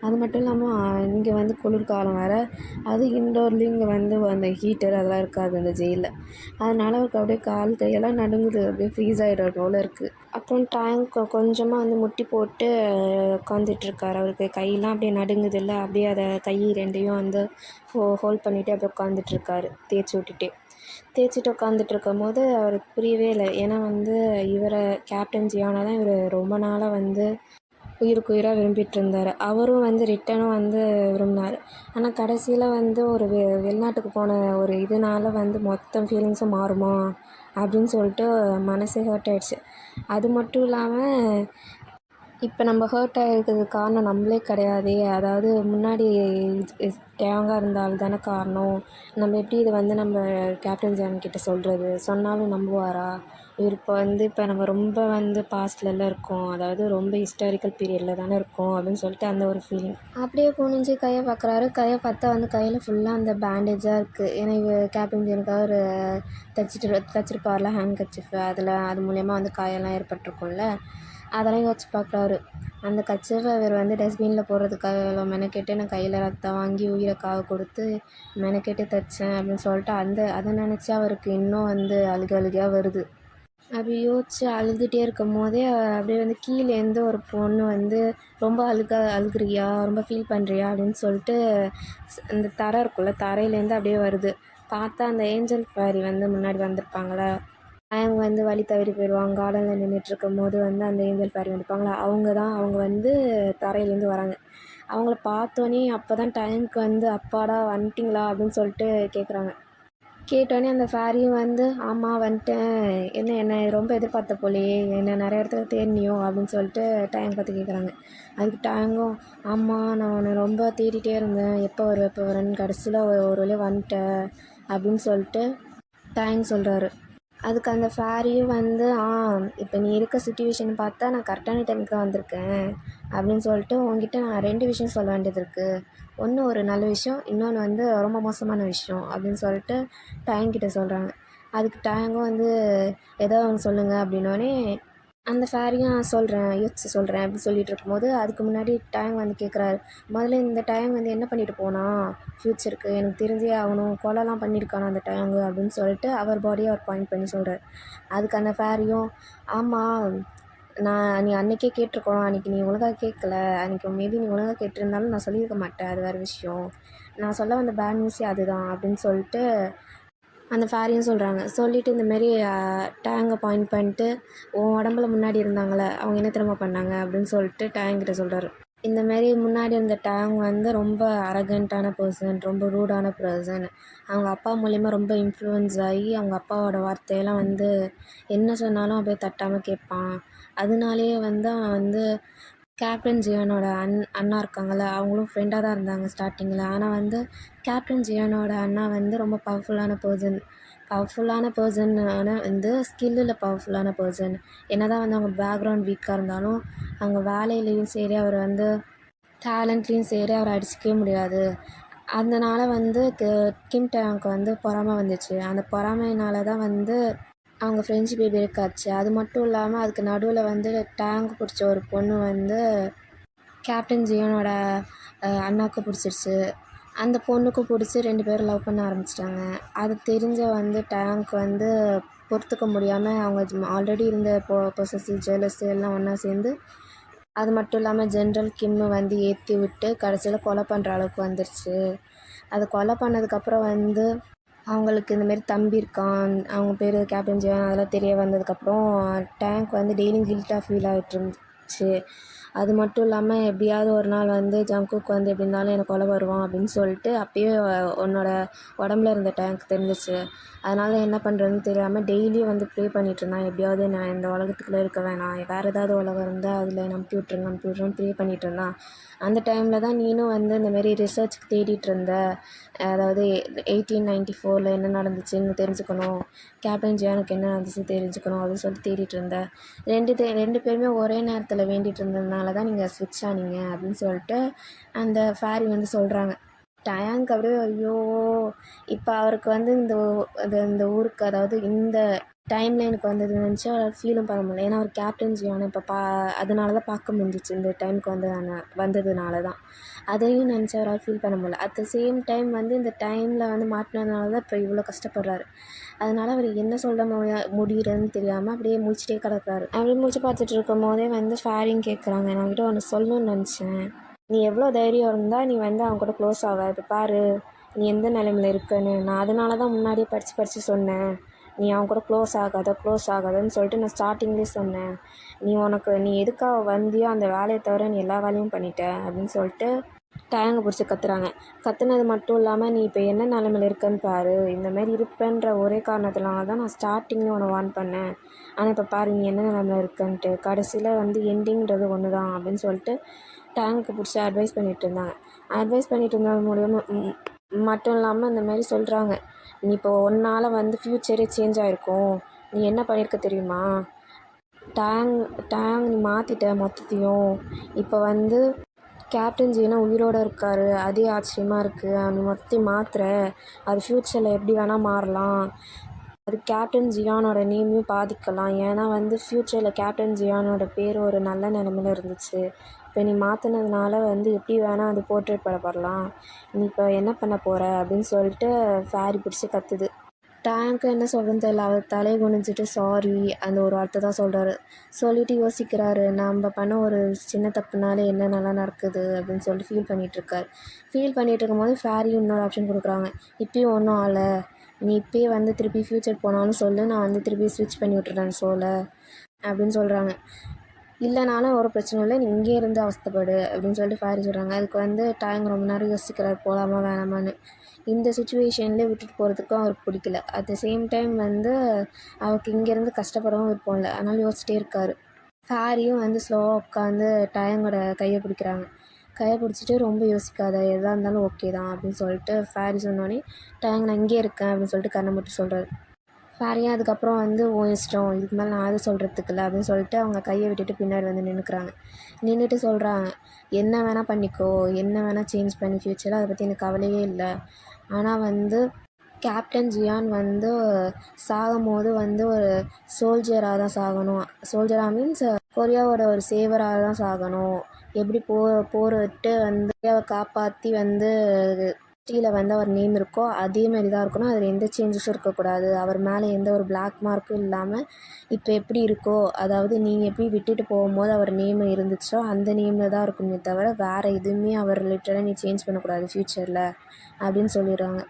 அது மட்டும் இல்லாமல் இங்கே வந்து குளிர்காலம் வேறு. அது இன்டோர்லேயும் இங்கே வந்து அந்த ஹீட்டர் அதெல்லாம் இருக்காது அந்த ஜெயிலில். அதனால் அவருக்கு அப்படியே கால் கையெல்லாம் நடுங்குது, அப்படியே ஃப்ரீஸ் ஆகிடும் போல் இருக்குது. அப்புறம் டேங்க் கொஞ்சமாக வந்து முட்டி போட்டு உட்காந்துட்ருக்காரு. அவருக்கு கையெல்லாம் அப்படியே நடுங்குதில்ல, அப்படியே அதை கை ரெண்டையும் வந்து ஹோல்ட் பண்ணிவிட்டு அப்படியே உட்காந்துட்ருக்காரு தேய்ச்சிட்டு உட்காந்துட்ருக்கும் போது அவருக்கு புரியவே இல்லை. ஏன்னா வந்து இவரை கேப்டன் ஜியானா தான் இவர் ரொம்ப நாளாக வந்து உயிருக்கு உயிராக விரும்பிட்டு இருந்தார். அவரும் வந்து ரிட்டனும் வந்து விரும்பினார். ஆனால் கடைசியில் வந்து ஒரு வெளிநாட்டுக்கு போன ஒரு இதனால வந்து மொத்த ஃபீலிங்ஸும் மாறுமா அப்படின்னு சொல்லிட்டு மனசே ஹர்ட் ஆகிடுச்சு. அது மட்டும் இல்லாமல் இப்போ நம்ம ஹர்ட் ஆகிருக்கிறதுக்கு காரணம் நம்மளே கிடையாதே. அதாவது முன்னாடி ஸ்ட்ராங்காக இருந்தால் தானே காரணம். நம்ம எப்படி இதை வந்து நம்ம கேப்டன் ஜான் கிட்ட சொல்கிறது? சொன்னாலும் நம்புவாரா? இவர் இப்போ நம்ம ரொம்ப வந்து பாஸ்ட்லலாம் இருக்கோம், அதாவது ரொம்ப ஹிஸ்டாரிக்கல் பீரியடில் தானே இருக்கோம் அப்படின்னு சொல்லிட்டு அந்த ஒரு ஃபீலிங். அப்படியே குனிஞ்சு கையை பார்க்குறாரு. கையை பார்த்தா வந்து கையில் ஃபுல்லாக அந்த பேண்டேஜாக இருக்குது. ஏன்னா இவர் கேப்டன் ஜானுக்காக ஒரு தச்சிருப்பார்ல ஹேண்ட் கர்ச்சீஃப், அது மூலயமா வந்து காயெல்லாம் ஏற்பட்டிருக்கும்ல, அதெல்லாம் யோசிச்சு பார்க்குறாரு. அந்த கர்ச்சீஃபை இவர் வந்து டஸ்ட்பினில் போடுறதுக்காக எவ்வளோ மெனக்கெட்டு நான் கையில் ரத்தம் வாங்கி உயிரை காவு கொடுத்து மெனக்கெட்டு தைச்சேன் அப்படின்னு சொல்லிட்டு அதை நினச்சி அவருக்கு இன்னும் வந்து அழுகையாக வருது. அப்படி யோசிச்சு அழுதுகிட்டே இருக்கும் போதே அப்படியே வந்து கீழேருந்து ஒரு பொண்ணு வந்து ரொம்ப அழுகுறியா, ரொம்ப ஃபீல் பண்ணுறியா அப்படின்னு சொல்லிட்டு அந்த தரை இருக்குல்ல, தரையிலேருந்து அப்படியே வருது. பார்த்தா அந்த ஏஞ்சல் ஃபேரி வந்து முன்னாடி வந்திருப்பாங்களா, அவங்க வந்து வழி தவறி போயிடுவாங்க. கார்டனில் நின்றுட்டுருக்கும் போது வந்து அந்த ஏஞ்சல் ஃபேரி வந்திருப்பாங்களா, அவங்க வந்து தரையிலேருந்து வராங்க. அவங்கள பார்த்தோன்னே அப்போ தான் டைமுக்கு வந்து அப்பாடா வந்துட்டிங்களா அப்படின்னு சொல்லிட்டு கேட்குறாங்க. கேட்டோடனே அந்த ஃபேரியும் வந்து ஆமாம் வந்துட்டேன், என்னை ரொம்ப எதிர்பார்த்த போலையே, என்னை நிறைய இடத்துல தேடினியோ அப்படின்னு சொல்லிட்டு டேங் பார்த்து கேட்குறாங்க. அதுக்கு டேங்கும் ஆமாம் நான் உன்னை ரொம்ப தேடிட்டே இருந்தேன், எப்போ வரேன்னு கடைசியில் ஒரு வழியாக வந்துட்டேன் அப்படின்னு சொல்லிட்டு டேங் சொல்கிறாரு. அதுக்கு அந்த ஃபேரியும் வந்து இப்போ நீ இருக்க சுச்சுவேஷன் பார்த்தா நான் கரெக்டான டைமுக்கு தான் வந்திருக்கேன் அப்படின்னு சொல்லிட்டு உங்ககிட்ட நான் 2 விஷயம் சொல்ல வேண்டியது இருக்குது. ஒன்று ஒரு நல்ல விஷயம், இன்னொன்று வந்து ரொம்ப மோசமான விஷயம் அப்படின்னு சொல்லிட்டு டேங்கிட்ட சொல்கிறாங்க. அதுக்கு டேங்கும் வந்து ஏதோ ஒன்று சொல்லுங்கள் அப்படின்னோடனே அந்த ஃபேரியும் யோசிச்சு சொல்கிறேன் அப்படின்னு சொல்லிட்டு இருக்கும்போது அதுக்கு முன்னாடி டேங் வந்து கேட்குறாரு, முதல்ல இந்த டேங் வந்து என்ன பண்ணிட்டு போனான் ஃப்யூச்சருக்கு, எனக்கு தெரிஞ்சே ஆகணும், கொலைலாம் பண்ணியிருக்கானா அந்த டேங்கு அப்படின்னு சொல்லிட்டு அவர் பாடியை அவர் பாயிண்ட் பண்ணி சொல்கிறார். அதுக்கு அந்த ஃபேரியும் ஆமாம் நீ அன்றைக்கே கேட்டிருக்கணும், அன்றைக்கி நீ ஒழுங்காக கேட்கல, அன்றைக்கி மேபி நீ ஒழுங்காக கேட்டிருந்தாலும் நான் சொல்லியிருக்க மாட்டேன், அது வேறு விஷயம், நான் சொல்ல வந்த பேட் நியூஸே அதுதான் அப்படின்னு சொல்லிட்டு அந்த ஃபேரியும் சொல்கிறாங்க. சொல்லிவிட்டு இந்தமாரி டேங்கை பாயிண்ட் பண்ணிட்டு உன் உடம்புல முன்னாடி இருந்தாங்களே அவங்க என்ன திரும்ப பண்ணாங்க அப்படின்னு சொல்லிட்டு டேங்கிட்ட சொல்கிறாரு. இந்தமாரி முன்னாடி இருந்த டேங் வந்து ரொம்ப அரகண்ட்டான பர்சன், ரொம்ப ரூடான பர்சன். அவங்க அப்பா மூலிமா ரொம்ப இன்ஃப்ளூயன்ஸ் ஆகி அவங்க அப்பாவோட வார்த்தையெல்லாம் வந்து என்ன சொன்னாலும் அப்படியே தட்டாமல் கேட்பான். அதனாலேயே வந்து அவன் வந்து கேப்டன் ஜியானோட அண்ணா இருக்காங்கள்ல, அவங்களும் ஃப்ரெண்டாக தான் இருந்தாங்க ஸ்டார்டிங்கில். ஆனால் வந்து கேப்டன் ஜியானோட அண்ணா வந்து ரொம்ப பவர்ஃபுல்லான பர்சன் ஆனால் வந்து ஸ்கில்லில் பவர்ஃபுல்லான பர்சன். என்ன தான் வந்து அவங்க பேக்ரவுண்ட் வீக்காக இருந்தாலும் அவங்க வேலையிலையும் சரி, அவர் வந்து டேலண்ட்லேயும் சரி அவரை அடிச்சிக்கவே முடியாது. அதனால் வந்து கிம் டேங்க்கு வந்து பொறாமை வந்துச்சு. அந்த பொறாமையினால தான் வந்து அவங்க ஃப்ரெண்ட்ஷிப்பே பிரேக் ஆச்சு. அது மட்டும் இல்லாமல் அதுக்கு நடுவில் வந்து டேங்க் பிடிச்ச ஒரு பொண்ணு வந்து கேப்டன் ஜியோனோட அண்ணாவுக்கு பிடிச்சிருச்சு. அந்த பொண்ணுக்கும் பிடிச்சி 2 பேரும் லவ் பண்ண ஆரம்பிச்சிட்டாங்க. அது தெரிஞ்ச வந்து டேங்க் வந்து பொறுத்துக்க முடியாமல் அவங்க ஆல்ரெடி இருந்த பொசசிவ் ஜெலஸ் எல்லாம் ஒன்றா சேர்ந்து, அது மட்டும் இல்லாமல் ஜென்ரல் கிம்மு வந்து ஏற்றி விட்டு கடைசியில் கொலை பண்ணுற அளவுக்கு வந்துருச்சு. அது கொலை பண்ணதுக்கப்புறம் வந்து அவங்களுக்கு இந்தமாரி தம்பி இருக்கான், அவங்க பேர் கேப்டன் ஜியான், அதெல்லாம் தெரிய வந்ததுக்கப்புறம் டேங்க் வந்து டெய்லியும் கில்ட்டாக ஃபீல் ஆகிட்டு இருந்துச்சு. அது மட்டும் இல்லாமல் எப்படியாவது ஒரு நாள் வந்து ஜங்குக் வந்து எப்படி இருந்தாலும் எனக்கு கொலை வருவான் அப்படின்னு சொல்லிட்டு அப்பயே உன்னோட உடம்புல இருந்த டேங்க் தெரிஞ்சிச்சு. அதனால் என்ன பண்ணுறதுன்னு தெரியாமல் டெய்லியும் வந்து ப்ரே பண்ணிகிட்டு இருந்தான், எப்படியாவது நான் இந்த உலகத்துக்குள்ளே இருக்க வேணாம், வேறு ஏதாவது உலகம் இருந்தால் அதில் அனுப்பி விட்ருன்னு ப்ரே பண்ணிகிட்டு இருந்தான். அந்த டைமில் தான் நீனும் வந்து இந்தமாரி ரிசர்ச்சுக்கு தேடிட்டு இருந்த, அதாவது 1894 என்ன நடந்துச்சுன்னு தெரிஞ்சுக்கணும், கேப்டன் ஜியானுக்கு என்ன நடந்துச்சு தெரிஞ்சுக்கணும் அப்படின்னு சொல்லிட்டு தேடிட்டு இருந்த. ரெண்டு பேருமே ஒரே நேரத்தில் வேண்டிகிட்டு இருந்ததுனால தான் நீங்கள் ஸ்விட்ச் ஆனீங்க அப்படின்னு சொல்லிட்டு அந்த ஃபேரி வந்து சொல்கிறாங்க. டயாங்க் அப்படியே ஐயோ! இப்போ அவருக்கு வந்து இந்த ஊருக்கு, அதாவது இந்த டைம்லைனுக்கு வந்ததுன்னு நினச்சி அவரால் ஃபீலும் பண்ண முடியல. ஏன்னா அவர் கேப்டன் ஜியானை இப்போ அதனால தான் பார்க்க முடிஞ்சிச்சு, இந்த டைமுக்கு வந்ததுனால தான். அதையும் நினச்சி அவரால் ஃபீல் பண்ண முடியல. அட் த சேம் டைம் வந்து இந்த டைமில் வந்து மாட்டினதுனால தான் இப்போ இவ்வளோ கஷ்டப்படுறாரு. அதனால் அவர் என்ன சொல்ல முடியுறதுன்னு தெரியாமல் அப்படியே முழிச்சிட்டே கிடக்குறாரு. அப்படியே முழிச்சு பார்த்துட்டு இருக்கும் போதே வந்து ஃபேரிங் கேட்குறாங்க, நான் கிட்ட ஒன்று சொல்லணும்னு நினச்சேன், நீ எவ்வளோ தைரியம் இருந்தால் நீ வந்து அவங்க கூட க்ளோஸ் ஆவ, இப்போ பாரு நீ எந்த நிலைமையில் இருக்கன்னு. நான் அதனால தான் முன்னாடியே படித்து சொன்னேன், நீ அவங்க கூட க்ளோஸ் ஆகாதன்னு சொல்லிட்டு நான் ஸ்டார்டிங்லேயே சொன்னேன். நீ எதுக்காக வந்தியோ அந்த வேலையை தவிர நீ எல்லா வேலையும் பண்ணிட்ட அப்படின்னு சொல்லிட்டு டயங்க பிடிச்சி கத்துறாங்க. கத்துனது மட்டும் இல்லாமல் நீ இப்போ என்ன நிலைமையில் இருக்கன்னு பாரு, இந்தமாரி இருப்பேன்ற ஒரே காரணத்தினால தான் நான் ஸ்டார்டிங்லேயே உன்னை வார்ன் பண்ணேன், ஆனால் இப்போ பாரு நீ என்ன நிலைமையில் இருக்கன்ட்டு, கடைசியில் வந்து எண்டிங்கிறது ஒன்று தான் அப்படின்னு சொல்லிட்டு டேங்க்கு பிடிச்சி அட்வைஸ் பண்ணிகிட்டு இருந்தாங்க. அட்வைஸ் பண்ணிகிட்டு இருந்தது மூலியமாக மட்டும் இல்லாமல் இந்தமாரி சொல்கிறாங்க, நீ இப்போ உன்னால் வந்து ஃப்யூச்சரே சேஞ்ச் ஆகிருக்கும், நீ என்ன பண்ணியிருக்க தெரியுமா, டேங் நீ மாற்றிட்ட மொத்தத்தையும். இப்போ வந்து கேப்டன் ஜீனா உயிரோடு இருக்கார், அதே ஆச்சரியமாக இருக்குது, நீ மொத்தத்தையும் மாற்றுற, அது ஃப்யூச்சரில் எப்படி வேணால் மாறலாம், அது கேப்டன் ஜியானோட நேமையும் பாதிக்கலாம். ஏன்னா வந்து ஃப்யூச்சரில் கேப்டன் ஜியானோட பேர் ஒரு நல்ல நிலமையில இருந்துச்சு, இப்போ நீ மாற்றினதுனால வந்து எப்படி வேணால் அது போர்ட்ரேட் பண்ணப்படலாம், நீ இப்போ என்ன பண்ண போகிற அப்படின்னு சொல்லிட்டு ஃபேரி பிடிச்சி கத்துது. டேங்க்கு என்ன சொல்கிறேன்னு தெரியல, அவர் தலையை குனிஞ்சிட்டு சாரி அந்த ஒரு வார்த்தை தான் சொல்கிறாரு. சொல்லிவிட்டு யோசிக்கிறாரு, நம்ம பண்ண ஒரு சின்ன தப்புனாலே என்னென்னலாம் நடக்குது அப்படின்னு சொல்லிட்டு ஃபீல் பண்ணிகிட்டு இருக்கும்போது ஃபேரி இன்னொரு ஆப்ஷன் கொடுக்குறாங்க, இப்பயும் ஒன்றும் ஆகலை, நீ இப்போயே வந்து திருப்பி ஃப்யூச்சர் போனாலும் சொல்லு, நான் வந்து திருப்பி ஸ்விட்ச் பண்ணி விட்டுறேன் ஷோவில் அப்படின்னு சொல்கிறாங்க. இல்லைனாலும் ஒரு பிரச்சனை இல்லை, நீ இங்கே இருந்து அவஸ்தைப்படு அப்படின்னு சொல்லிட்டு ஃபேரி சொல்கிறாங்க. அதுக்கு வந்து டேங்க் ரொம்ப நேரம் யோசிக்கிறார், போகலாமா வேணாமான்னு. இந்த சுச்சுவேஷன்லேயே விட்டுட்டு போகிறதுக்கும் அவருக்கு பிடிக்கல. அட் த சேம் டைம் வந்து அவருக்கு இங்கேருந்து கஷ்டப்படவும் விருப்பம் இல்லை, அதனால் யோசிச்சிட்டே இருக்கார். ஃபேரியும் வந்து ஸ்லோவாக உட்காந்து டயங்கோட கையை பிடிச்சிட்டு ரொம்ப யோசிக்காத, எதாக இருந்தாலும் ஓகே தான் அப்படின்னு சொல்லிட்டு ஃபேரி சொன்னோடனே டயங் நான் இங்கே இருக்கேன் அப்படின்னு சொல்லிட்டு கண்ணை மட்டும் சொல்கிறாரு. ஃபேரியும் அதுக்கப்புறம் வந்து உன் இஷ்டம், இதுக்கு மேலே நான் எதுவும் சொல்கிறதுக்கு இல்லை அப்படின்னு சொல்லிட்டு அவங்க கையை விட்டுட்டு பின்னாடி வந்து நின்றுட்டு சொல்கிறாங்க, என்ன வேணால் பண்ணிக்கோ, என்ன வேணால் சேஞ்ச் பண்ணி ஃப்யூச்சரில், அதை பற்றி எனக்கு கவலையே இல்லை, ஆனால் வந்து கேப்டன் ஜியான் வந்து சாகும்போது வந்து ஒரு சோல்ஜராக தான் சாகணும், சோல்ஜராக மீன்ஸ் கொரியாவோட ஒரு சேவராக தான் சாகணும், எப்படி போரிட்டு வந்து கொரியாவை காப்பாற்றி வந்து ஹிஸ்ட்ரியில் வந்து அவர் நேம் இருக்கோ அதே மாதிரி தான் இருக்கணும், அதில் எந்த சேஞ்சஸும் இருக்கக்கூடாது, அவர் மேலே எந்த ஒரு பிளாக் மார்க்கும் இல்லாமல் இப்போ எப்படி இருக்கோ, அதாவது நீங்கள் எப்படி விட்டுட்டு போகும்போது அவர் நேம் இருந்துச்சோ அந்த நேமில் தான் இருக்குமே தவிர வேறு எதுவுமே அவர் ரிலேட்டடாக நீ சேஞ்ச் பண்ணக்கூடாது ஃப்யூச்சரில் அப்படின்னு சொல்லிடுறாங்க.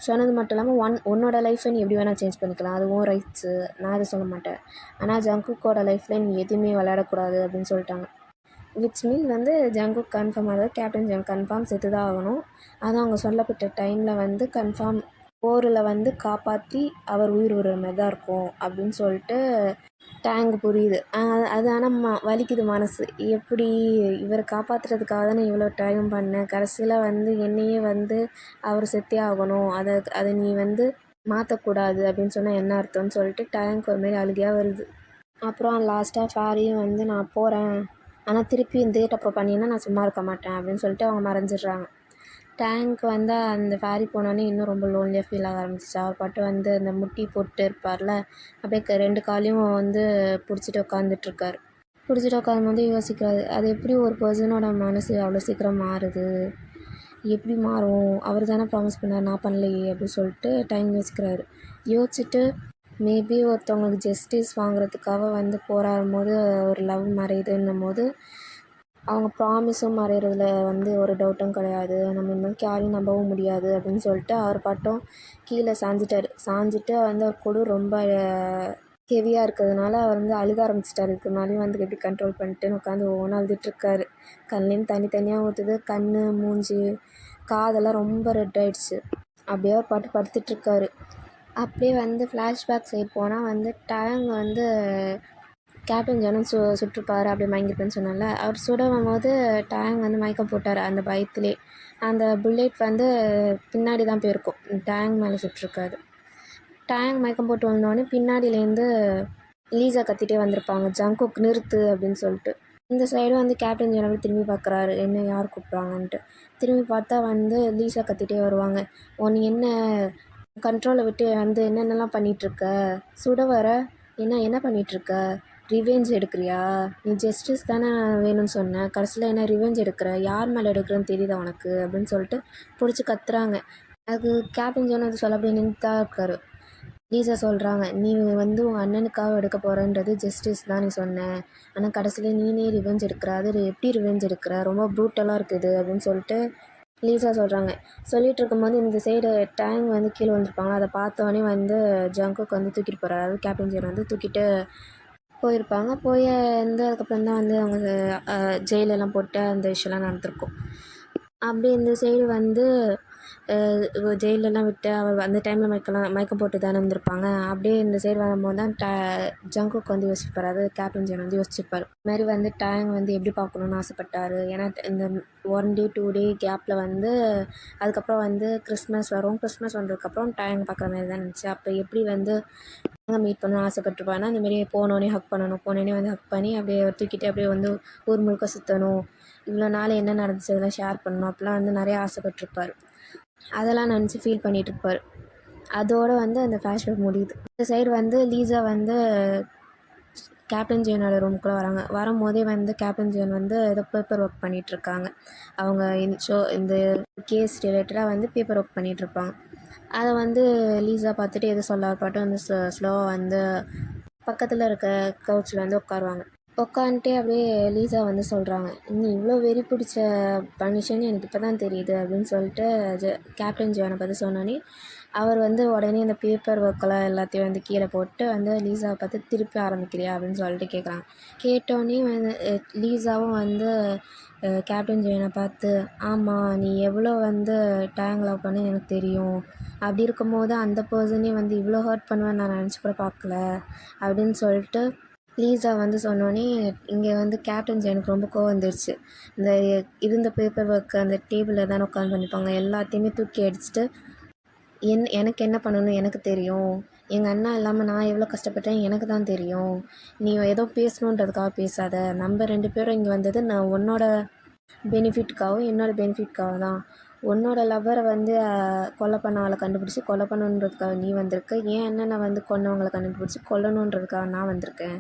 சொன்னது மட்டும் இல்லாமல் உன்னோட லைஃப்பை நீ எப்படி வேணால் சேஞ்ச் பண்ணிக்கலாம், அதுவும் ரைட்ஸு, நான் அதை சொல்ல மாட்டேன், ஆனால் ஜங்குக்கோட லைஃப்பில் நீ எதுவுமே விளையாடக்கூடாது அப்படின்னு சொல்லிட்டாங்க. விச் மீன் வந்து ஜங்குக் கன்ஃபார்ம் ஆகுது, கேப்டன் ஜங் கன்ஃபார்ம் செத்து தான் ஆகணும், அதுவும் அவங்க சொல்லப்பட்ட டைமில் வந்து கன்ஃபார்ம் போரில் வந்து காப்பாற்றி அவர் உயிர் விடுற மாதிரி தான் இருக்கும் அப்படின்னு சொல்லிட்டு டேங்க் புரியுது. அது ஆனால் வலிக்குது மனசு, எப்படி இவரை காப்பாற்றுறதுக்காக தான் நான் இவ்வளோ டைம் பண்ணேன், கடைசியில் வந்து என்னையே வந்து அவர் செத்தே ஆகணும், அதை நீ வந்து மாற்றக்கூடாது அப்படின்னு சொன்னால் என்ன அர்த்தம்னு சொல்லிட்டு டேங்க் ஒரு மாதிரி அழுகையாக வருது. அப்புறம் லாஸ்ட்டாக ஃபேரியும் வந்து நான் போகிறேன், ஆனால் திருப்பி இந்த டேட் அப்புறம் பண்ணினா நான் சும்மா இருக்க மாட்டேன் அப்படின்னு சொல்லிட்டு அவங்க மறைஞ்சிடுறாங்க. டேங்க் வந்து அந்த ஃபேரி போனோடனே இன்னும் ரொம்ப லோன்லியாக ஃபீல் ஆக ஆரம்பிச்சிச்சு. அவர் பாட்டு வந்து அந்த முட்டி போட்டு இருப்பார்ல, அப்படியே 2 காலையும் வந்து பிடிச்சிட்டு உட்காந்துட்ருக்காரு. பிடிச்சிட்டு உட்காரும்போது யோசிக்கிறாரு, அது எப்படி ஒரு பர்சனோட மனசு அவ்வளோ சீக்கிரம் மாறுது, எப்படி மாறும், அவர் தானே ப்ராமிஸ் பண்ணார், நான் பண்ணலையே அப்படின்னு சொல்லிட்டு யோசிக்கிறாரு. யோசிச்சுட்டு மேபி ஒருத்தவங்களுக்கு ஜஸ்டிஸ் வாங்குறதுக்காக வந்து போராடும் போது ஒரு லவ் மறையுதுன்னும் போது அவங்க ப்ராமிஸும் மறைகிறதுல வந்து ஒரு டவுட்டும் கிடையாது, நம்ம இனிமேல் யாரையும் நம்பவும் முடியாது அப்படின்னு சொல்லிட்டு அவர் பாட்டும் கீழே சாஞ்சிட்டு வந்து அவர் கூட ரொம்ப ஹெவியாக இருக்கிறதுனால அவர் வந்து அழுக ஆரம்பிச்சிட்டாரு. இதுக்கு மேலேயும் வந்து எப்படி கண்ட்ரோல் பண்ணிட்டுன்னு உட்காந்து ஒவ்வொன்றா அழுதுட்டுருக்காரு. கண்லேருந்து தண்ணி தனியாக ஊற்றுது. கண், மூஞ்சி, காதெல்லாம் ரொம்ப ரெட் ஆயிடுச்சு. அப்படியே அவர் பாட்டு படுத்துட்ருக்காரு. அப்படியே வந்து ஃப்ளாஷ்பேக் சைடு போனால் வந்து டேங் வந்து கேப்டன் ஜானும் சுட்டிருப்பாரு. அப்படியே மயங்கிருப்பேன்னு சொன்னேன்ல, அவர் சுடவும் போது டேங் வந்து மயக்கம் போட்டார் அந்த பயத்திலே. அந்த புல்லெட் வந்து பின்னாடி தான் போயிருக்கும், டேங் மேலே சுட்டிருக்காது. டேங் மயக்கம் போட்டு வந்தோடனே பின்னாடியிலேருந்து லீசா கத்திட்டே வந்திருப்பாங்க, ஜங்குக் நிறுத்து அப்படின்னு சொல்லிட்டு. இந்த சைடும் வந்து கேப்டன் ஜான் அப்படி திரும்பி பார்க்குறாரு, என்ன யார் கூப்பிட்றாங்கன்ட்டு. திரும்பி பார்த்தா வந்து லீசா கத்திட்டே வருவாங்க, நீ என்ன கண்ட்ரோலை விட்டு வந்து என்னென்னலாம் பண்ணிகிட்ருக்க, சுட வர, என்ன பண்ணிகிட்ருக்க, ரிவெஞ்ச் எடுக்கிறியா, நீ ஜஸ்டிஸ் தானே வேணும்னு சொன்ன, கடைசியில் என்ன ரிவெஞ்ச் எடுக்கிற, யார் மேலே எடுக்கிறன்னு தெரியுதா உனக்கு அப்படின்னு சொல்லிட்டு பிடிச்சி கத்துறாங்க. அது கேப்டன் ஜான் அது சொல்ல அப்படியே நின்று தான் இருக்காரு. லீசா சொல்கிறாங்க, நீ வந்து உங்கள் அண்ணனுக்காக எடுக்க போகிறன்றது ஜஸ்டிஸ் தான் நீ சொன்ன, ஆனால் கடைசியில் நீனே ரிவெஞ்ச் எடுக்கிற, அது எப்படி ரிவெஞ்ச் எடுக்கிற, ரொம்ப ப்ரூட்டலாக இருக்குது அப்படின்னு சொல்லிட்டு லீசா சொல்கிறாங்க. சொல்லிகிட்டு இருக்கும்போது இந்த சைடு டேங் வந்து கீழே வந்துருப்பாங்களா, அதை பார்த்தோன்னே வந்து ஜங்குக் வந்து தூக்கிட்டு போகிறாரு. அதாவது கேப்டன் ஜான் வந்து தூக்கிட்டு போயிருப்பாங்க. வந்து அதுக்கப்புறம் தான் வந்து அவங்க ஜெயிலெல்லாம் போட்டு அந்த விஷயம்லாம் நடந்திருக்கும். அப்படி இந்த சைடு வந்து ஜெயிலெல்லாம் விட்டு அவர் அந்த டைமில் மயக்கம் போட்டு தானே இருந்திருப்பாங்க. அப்படியே இந்த சைடு வரும்போது தான் ஜங்குக் வந்து யோசிப்பார், அது கேப்டன் ஜான் வந்து யோசிச்சுப்பார். இது மாதிரி வந்து டேங் வந்து எப்படி பார்க்கணுன்னு ஆசைப்பட்டார். ஏன்னா இந்த 1 டே 2 டே கேப்பில் வந்து அதுக்கப்புறம் வந்து கிறிஸ்மஸ் வரும். கிறிஸ்மஸ் வந்ததுக்கப்புறம் டேங் பார்க்குற மாதிரி தான் இருந்துச்சு. அப்போ எப்படி வந்து மீட் பண்ண ஆசைப்பட்டிருப்பாருன்னா, இந்தமாரி போனோடனே ஹக் பண்ணணும், போனோடனே வந்து ஹக் பண்ணி அப்படியே தூக்கிட்டு அப்படியே வந்து ஊர் முழுக்க சுற்றணும், இவ்வளோ நாள் என்ன நடந்துச்சு அதெல்லாம் ஷேர் பண்ணணும், அப்படிலாம் வந்து நிறைய ஆசைப்பட்டிருப்பார். அதெல்லாம் நினச்சி ஃபீல் பண்ணிகிட்ருப்பார். அதோடு வந்து அந்த ஃப்ளாஷ்பேக் முடியுது. இந்த சைடு வந்து லீசா வந்து கேப்டன் ஜானோட ரூமுக்குள்ளே வராங்க. வரும்போதே வந்து கேப்டன் ஜான் வந்து ஏதோ பேப்பர் ஒர்க் பண்ணிகிட்ருக்காங்க. அவங்க இந்த கேஸ் ரிலேட்டடாக வந்து பேப்பர் ஒர்க் பண்ணிகிட்ருப்பாங்க. அதை வந்து லீசா பார்த்துட்டு எதுவும் சொல்லாத பாட்டு வந்து ஸ்லோவாக வந்து பக்கத்தில் இருக்க கவுச்சில் வந்து உட்காருவாங்க. உட்காந்துட்டு அப்படியே லீசா வந்து சொல்கிறாங்க, நீ இவ்வளோ வெறி பிடிச்ச மனுஷன்னு எனக்கு இப்போ தான் தெரியுது அப்படின்னு சொல்லிட்டு கேப்டன் ஜானை பற்றி சொன்னோன்னே அவர் வந்து உடனே அந்த பேப்பர் ஒர்க்கெல்லாம் எல்லாத்தையும் வந்து கீழே போட்டு வந்து லீசாவை பார்த்து திருப்பி ஆரம்பிக்கிறியா அப்படின்னு சொல்லிட்டு கேட்குறாங்க. கேட்டோடனே வந்து லீசாவும் வந்து கேப்டன் ஜானை பார்த்து, ஆமாம் நீ எவ்வளோ வந்து டேங் லவ் பண்ண எனக்கு தெரியும், அப்படி இருக்கும்போது அந்த பர்சனே வந்து இவ்வளோ ஹர்ட் பண்ணுவேன்னு நான் நினச்சி கூட பார்க்கல அப்படின்னு சொல்லிட்டு லீசா வந்து சொன்னோன்னே இங்கே வந்து கேப்டன் ஜானுக்கு ரொம்ப கோவம் வந்துருச்சு. இந்த இருந்த பேப்பர் ஒர்க்கு அந்த டேபிளில் தானே உட்காந்து பண்ணிப்பாங்க, எல்லாத்தையுமே தூக்கி அடிச்சுட்டு எனக்கு என்ன பண்ணணும் எனக்கு தெரியும், எங்கள் அண்ணா இல்லாமல் நான் எவ்வளோ கஷ்டப்பட்டேன் எனக்கு தான் தெரியும், நீ ஏதோ பேசணுன்றதுக்காக பேசாத, நம்ம 2 பேரும் இங்கே வந்தது நான் உன்னோட பெனிஃபிட்காகவும் என்னோடய பெனிஃபிட்காக தான், உன்னோட லவ்வரை வந்து கொலை பண்ணவங்களை கண்டுபிடிச்சி கொலை பண்ணணுன்றதுக்காக நீ வந்திருக்க, என் அண்ணனை வந்து கொன்னவங்களை கண்டுபிடிச்சி கொல்லணுன்றதுக்காக நான் வந்திருக்கேன்,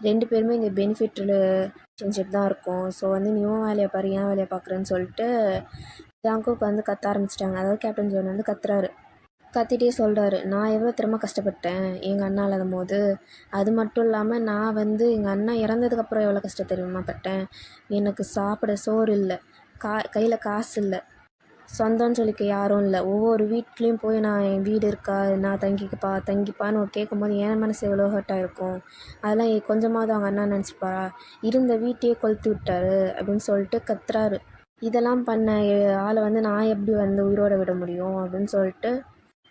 2 பேருமே இங்கே பெனிஃபிட் ரிலேஷன்ஷிப் தான் இருக்கும், ஸோ வந்து நீ உன் வேலையை பாரு ஏன் வேலையை பார்க்குறேன்னு சொல்லிட்டு ஜங்குக் வந்து கத்த ஆரம்பிச்சிட்டாங்க. அதாவது கேப்டன் ஜான் வந்து கத்துறாரு. கத்திட்டே சொல்கிறாரு, நான் எவ்வளோ திறமை கஷ்டப்பட்டேன் எங்கள் அண்ணா இல்லாத போது, அது மட்டும் இல்லாமல் நான் வந்து எங்கள் அண்ணா இறந்ததுக்கப்புறம் எவ்வளோ கஷ்டம் தெரியுமா பட்டேன், எனக்கு சாப்பிட சோறு இல்லை, கையில் காசு இல்லை, சொந்தம்னு சொல்லிக்க யாரும் இல்லை, ஒவ்வொரு வீட்லேயும் போய் நான் என் வீடு இருக்கா நான் தங்கிப்பான்னு கேட்கும்போது என் மனசு எவ்வளோ ஹர்ட் ஆகிருக்கும், அதெல்லாம் கொஞ்சமாவது அவங்க அண்ணா நினச்சிப்பாரா, இருந்த வீட்டையே கொளுத்து விட்டாரு அப்படின்னு சொல்லிட்டு கத்துறாரு. இதெல்லாம் பண்ண ஆளை வந்து நான் எப்படி வந்து உயிரோட விட முடியும் அப்படின்னு சொல்லிட்டு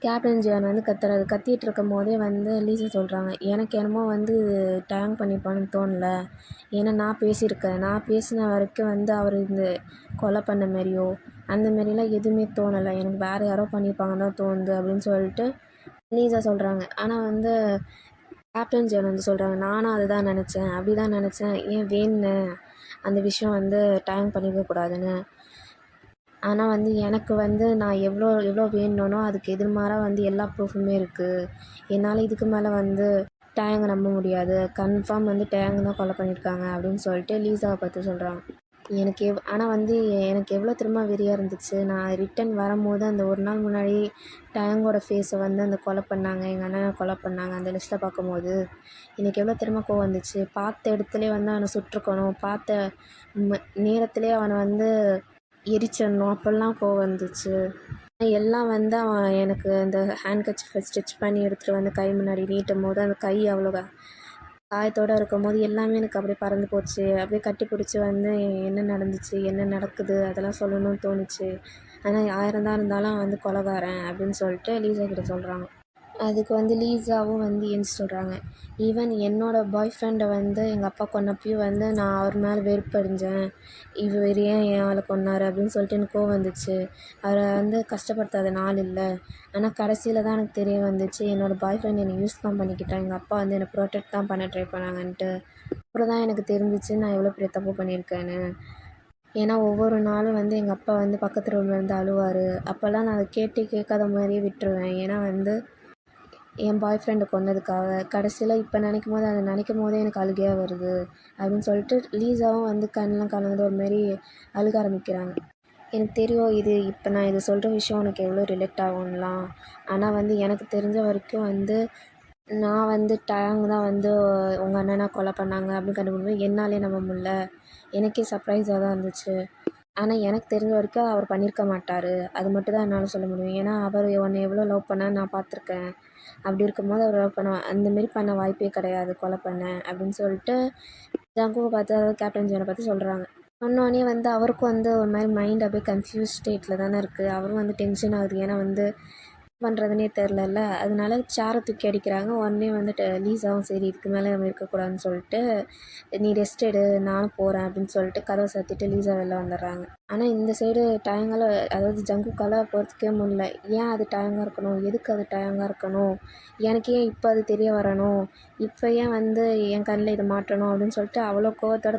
கேப்டன் ஜான் வந்து கத்துறாரு. கத்திகிட்டு இருக்கும் போதே வந்து லீசா சொல்கிறாங்க, எனக்கு என்னமோ வந்து டேங் பண்ணிப்பான்னு தோணல, ஏன்னா நான் பேசியிருக்கேன், நான் பேசின வரைக்கும் வந்து அவர் இந்த கொலை பண்ண மாரியோ அந்த மாரிலாம் எதுவுமே தோணலை, எனக்கு வேறு யாரோ பண்ணியிருப்பாங்கன்னு தான் தோணுது அப்படின்னு சொல்லிட்டு லீசா சொல்கிறாங்க. ஆனால் வந்து கேப்டன் ஜான் வந்து சொல்கிறாங்க, நானும் அதுதான் நினச்சேன், அப்படி தான் நினச்சேன், ஏன் வேணுன்னு அந்த விஷயம் வந்து டேங் பண்ணிக்கக்கூடாதுன்னு, ஆனால் வந்து எனக்கு வந்து நான் எவ்வளோ வேணுனோ அதுக்கு எதிர்மாறாக வந்து எல்லா ப்ரூஃபுமே இருக்குது, என்னால் இதுக்கு மேலே வந்து டேங்கை நம்ப முடியாது, கன்ஃபார்ம் வந்து டேங் தான் கொலை பண்ணியிருக்காங்க அப்படின்னு சொல்லிட்டு லீசாவை பற்றி சொல்கிறாங்க. ஆனால் வந்து எனக்கு எவ்வளோ திரும்ப வெறியாக இருந்துச்சு, நான் ரிட்டன் வரும்போது அந்த ஒரு நாள் முன்னாடி டேங்கோட ஃபேஸை வந்து அந்த கொலை பண்ணாங்க, எங்கள் அண்ணனை கொலை பண்ணாங்க அந்த லிஸ்ட்டில் பார்க்கும்போது எனக்கு எவ்வளோ திரும்ப கோவம் வந்துச்சு, பார்த்த இடத்துலே வந்து அவனை சுட்டிருக்கணும், பார்த்த நேரத்துலேயே அவனை வந்து எரிச்சிடணும், அப்படிலாம் கோவம் வந்துச்சு. எல்லாம் வந்து அவன் எனக்கு அந்த ஹேண்ட் கர்ச்சீஃபை ஸ்டிச் பண்ணி எடுத்துகிட்டு வந்து கை முன்னாடி நீட்டும்போது அந்த கை அவ்வளோ காயத்தோடு இருக்கும்போது எல்லாமே எனக்கு அப்படியே பறந்து போச்சு. அப்படியே கட்டி பிடிச்சி வந்து என்ன நடந்துச்சு, என்ன நடக்குது அதெல்லாம் சொல்லணும்னு தோணுச்சு. ஆனால் 1000 தான் இருந்தாலும் அவன் வந்து கொலைகாரன் அப்படின்னு சொல்லிட்டு லீசா கிட்ட சொல்கிறாங்க. அதுக்கு வந்து லீசாவும் வந்து எந்திச்சு சொல்கிறாங்க, ஈவன் என்னோடய பாய் ஃப்ரெண்டை வந்து எங்கள் அப்பா கொன்னப்பயும் வந்து நான் அவர் மேலே வெறுப்படைஞ்சேன். இவர் ஏன் என் ஆளை கொன்னார் அப்படின்னு சொல்லிட்டு எனக்கு கோவம் வந்துச்சு. அவரை வந்து கஷ்டப்படுத்தாத நாள் இல்லை. ஆனால் கடைசியில் தான் எனக்கு தெரிய வந்துச்சு, என்னோடய பாய் ஃப்ரெண்ட் என்னை யூஸ் தான் பண்ணிக்கிட்டான். எங்கள் அப்பா வந்து என்னை ப்ரொடெக்ட் தான் பண்ண ட்ரை பண்ணாங்கன்ட்டு. அப்புறம் தான் எனக்கு தெரிஞ்சிச்சு நான் எவ்வளோ பெரிய தப்பு பண்ணியிருக்கேன்னு. ஏன்னா ஒவ்வொரு நாளும் வந்து எங்கள் அப்பா வந்து பக்கத்து ரூமில் இருந்து அழுவார். அப்போல்லாம் நான் அதை கேட்காத மாதிரியே விட்டுருவேன். ஏன்னா வந்து என் பாய் ஃப்ரெண்டை கொன்னதுக்காக. கடைசியில் இப்போ நினைக்கும்போது அதை நினைக்கும்போதே எனக்கு அழுகையாக வருது அப்படின்னு சொல்லிட்டு லீசாவும் வந்து கண்ணெலாம் கலந்து ஒரு மாரி அழுக ஆரம்பிக்கிறாங்க. எனக்கு தெரியும் இது இப்போ நான் இது சொல்கிற விஷயம் உனக்கு எவ்வளோ ரிலேட் ஆகும்லாம். ஆனால் வந்து எனக்கு தெரிஞ்ச வரைக்கும் வந்து நான் வந்து டயாங் தான் வந்து உங்கள் அண்ணனை கொலை பண்ணாங்க அப்படின்னு கண்டுபிடிக்கும்போது என்னாலே நம்ப முடியல. எனக்கே சர்ப்ரைஸாக தான் இருந்துச்சு. ஆனால் எனக்கு தெரிஞ்ச வரைக்கும் அவர் பண்ணியிருக்க மாட்டார். அது மட்டும் தான் என்னால் சொல்ல முடியும். ஏன்னா அவர் உன்னை எவ்வளோ லவ் பண்ணான்னு நான் பார்த்துருக்கேன். அப்படி இருக்கும்போது அவர் லவ் பண்ண அந்தமாரி பண்ண வாய்ப்பே கிடையாது கொலை பண்ண அப்படின்னு சொல்லிட்டு ஜங்குவை பார்த்து, அதாவது கேப்டன் ஜானை பார்த்து சொல்கிறாங்க. சொன்னோடனே வந்து அவருக்கும் வந்து ஒரு மாதிரி மைண்ட் அப்படியே கன்ஃபியூஸ் ஸ்டேட்டில் தானே இருக்குது. அவரும் வந்து டென்ஷன் ஆகுது. ஏன்னா வந்து பண்ணுறதுனே தெரிலல்ல. அதனால சேரை தூக்கி அடிக்கிறாங்க. உடனே வந்துட்டு லீசாவும் சரி இதுக்கு மேலே நம்ம இருக்கக்கூடாதுன்னு சொல்லிட்டு நீ ரெஸ்ட் எடு நானும் போகிறேன் அப்படின்னு சொல்லிட்டு கதவை சாத்திட்டு லீசா வெளில வந்துடுறாங்க. ஆனால் இந்த சைடு டயங்கால், அதாவது ஜங்குக்கால் பொறுத்துக்கவே முடியல. ஏன் அது டயங்காக இருக்கணும், எதுக்கு அது டயங்காக இருக்கணும், எனக்கு ஏன் இப்போ அது தெரிய வரணும், இப்போ ஏன் வந்து என் கண்ணில் இதை மாட்டணும் அப்படின்னு சொல்லிட்டு அவ்வளோ கோவத்தோட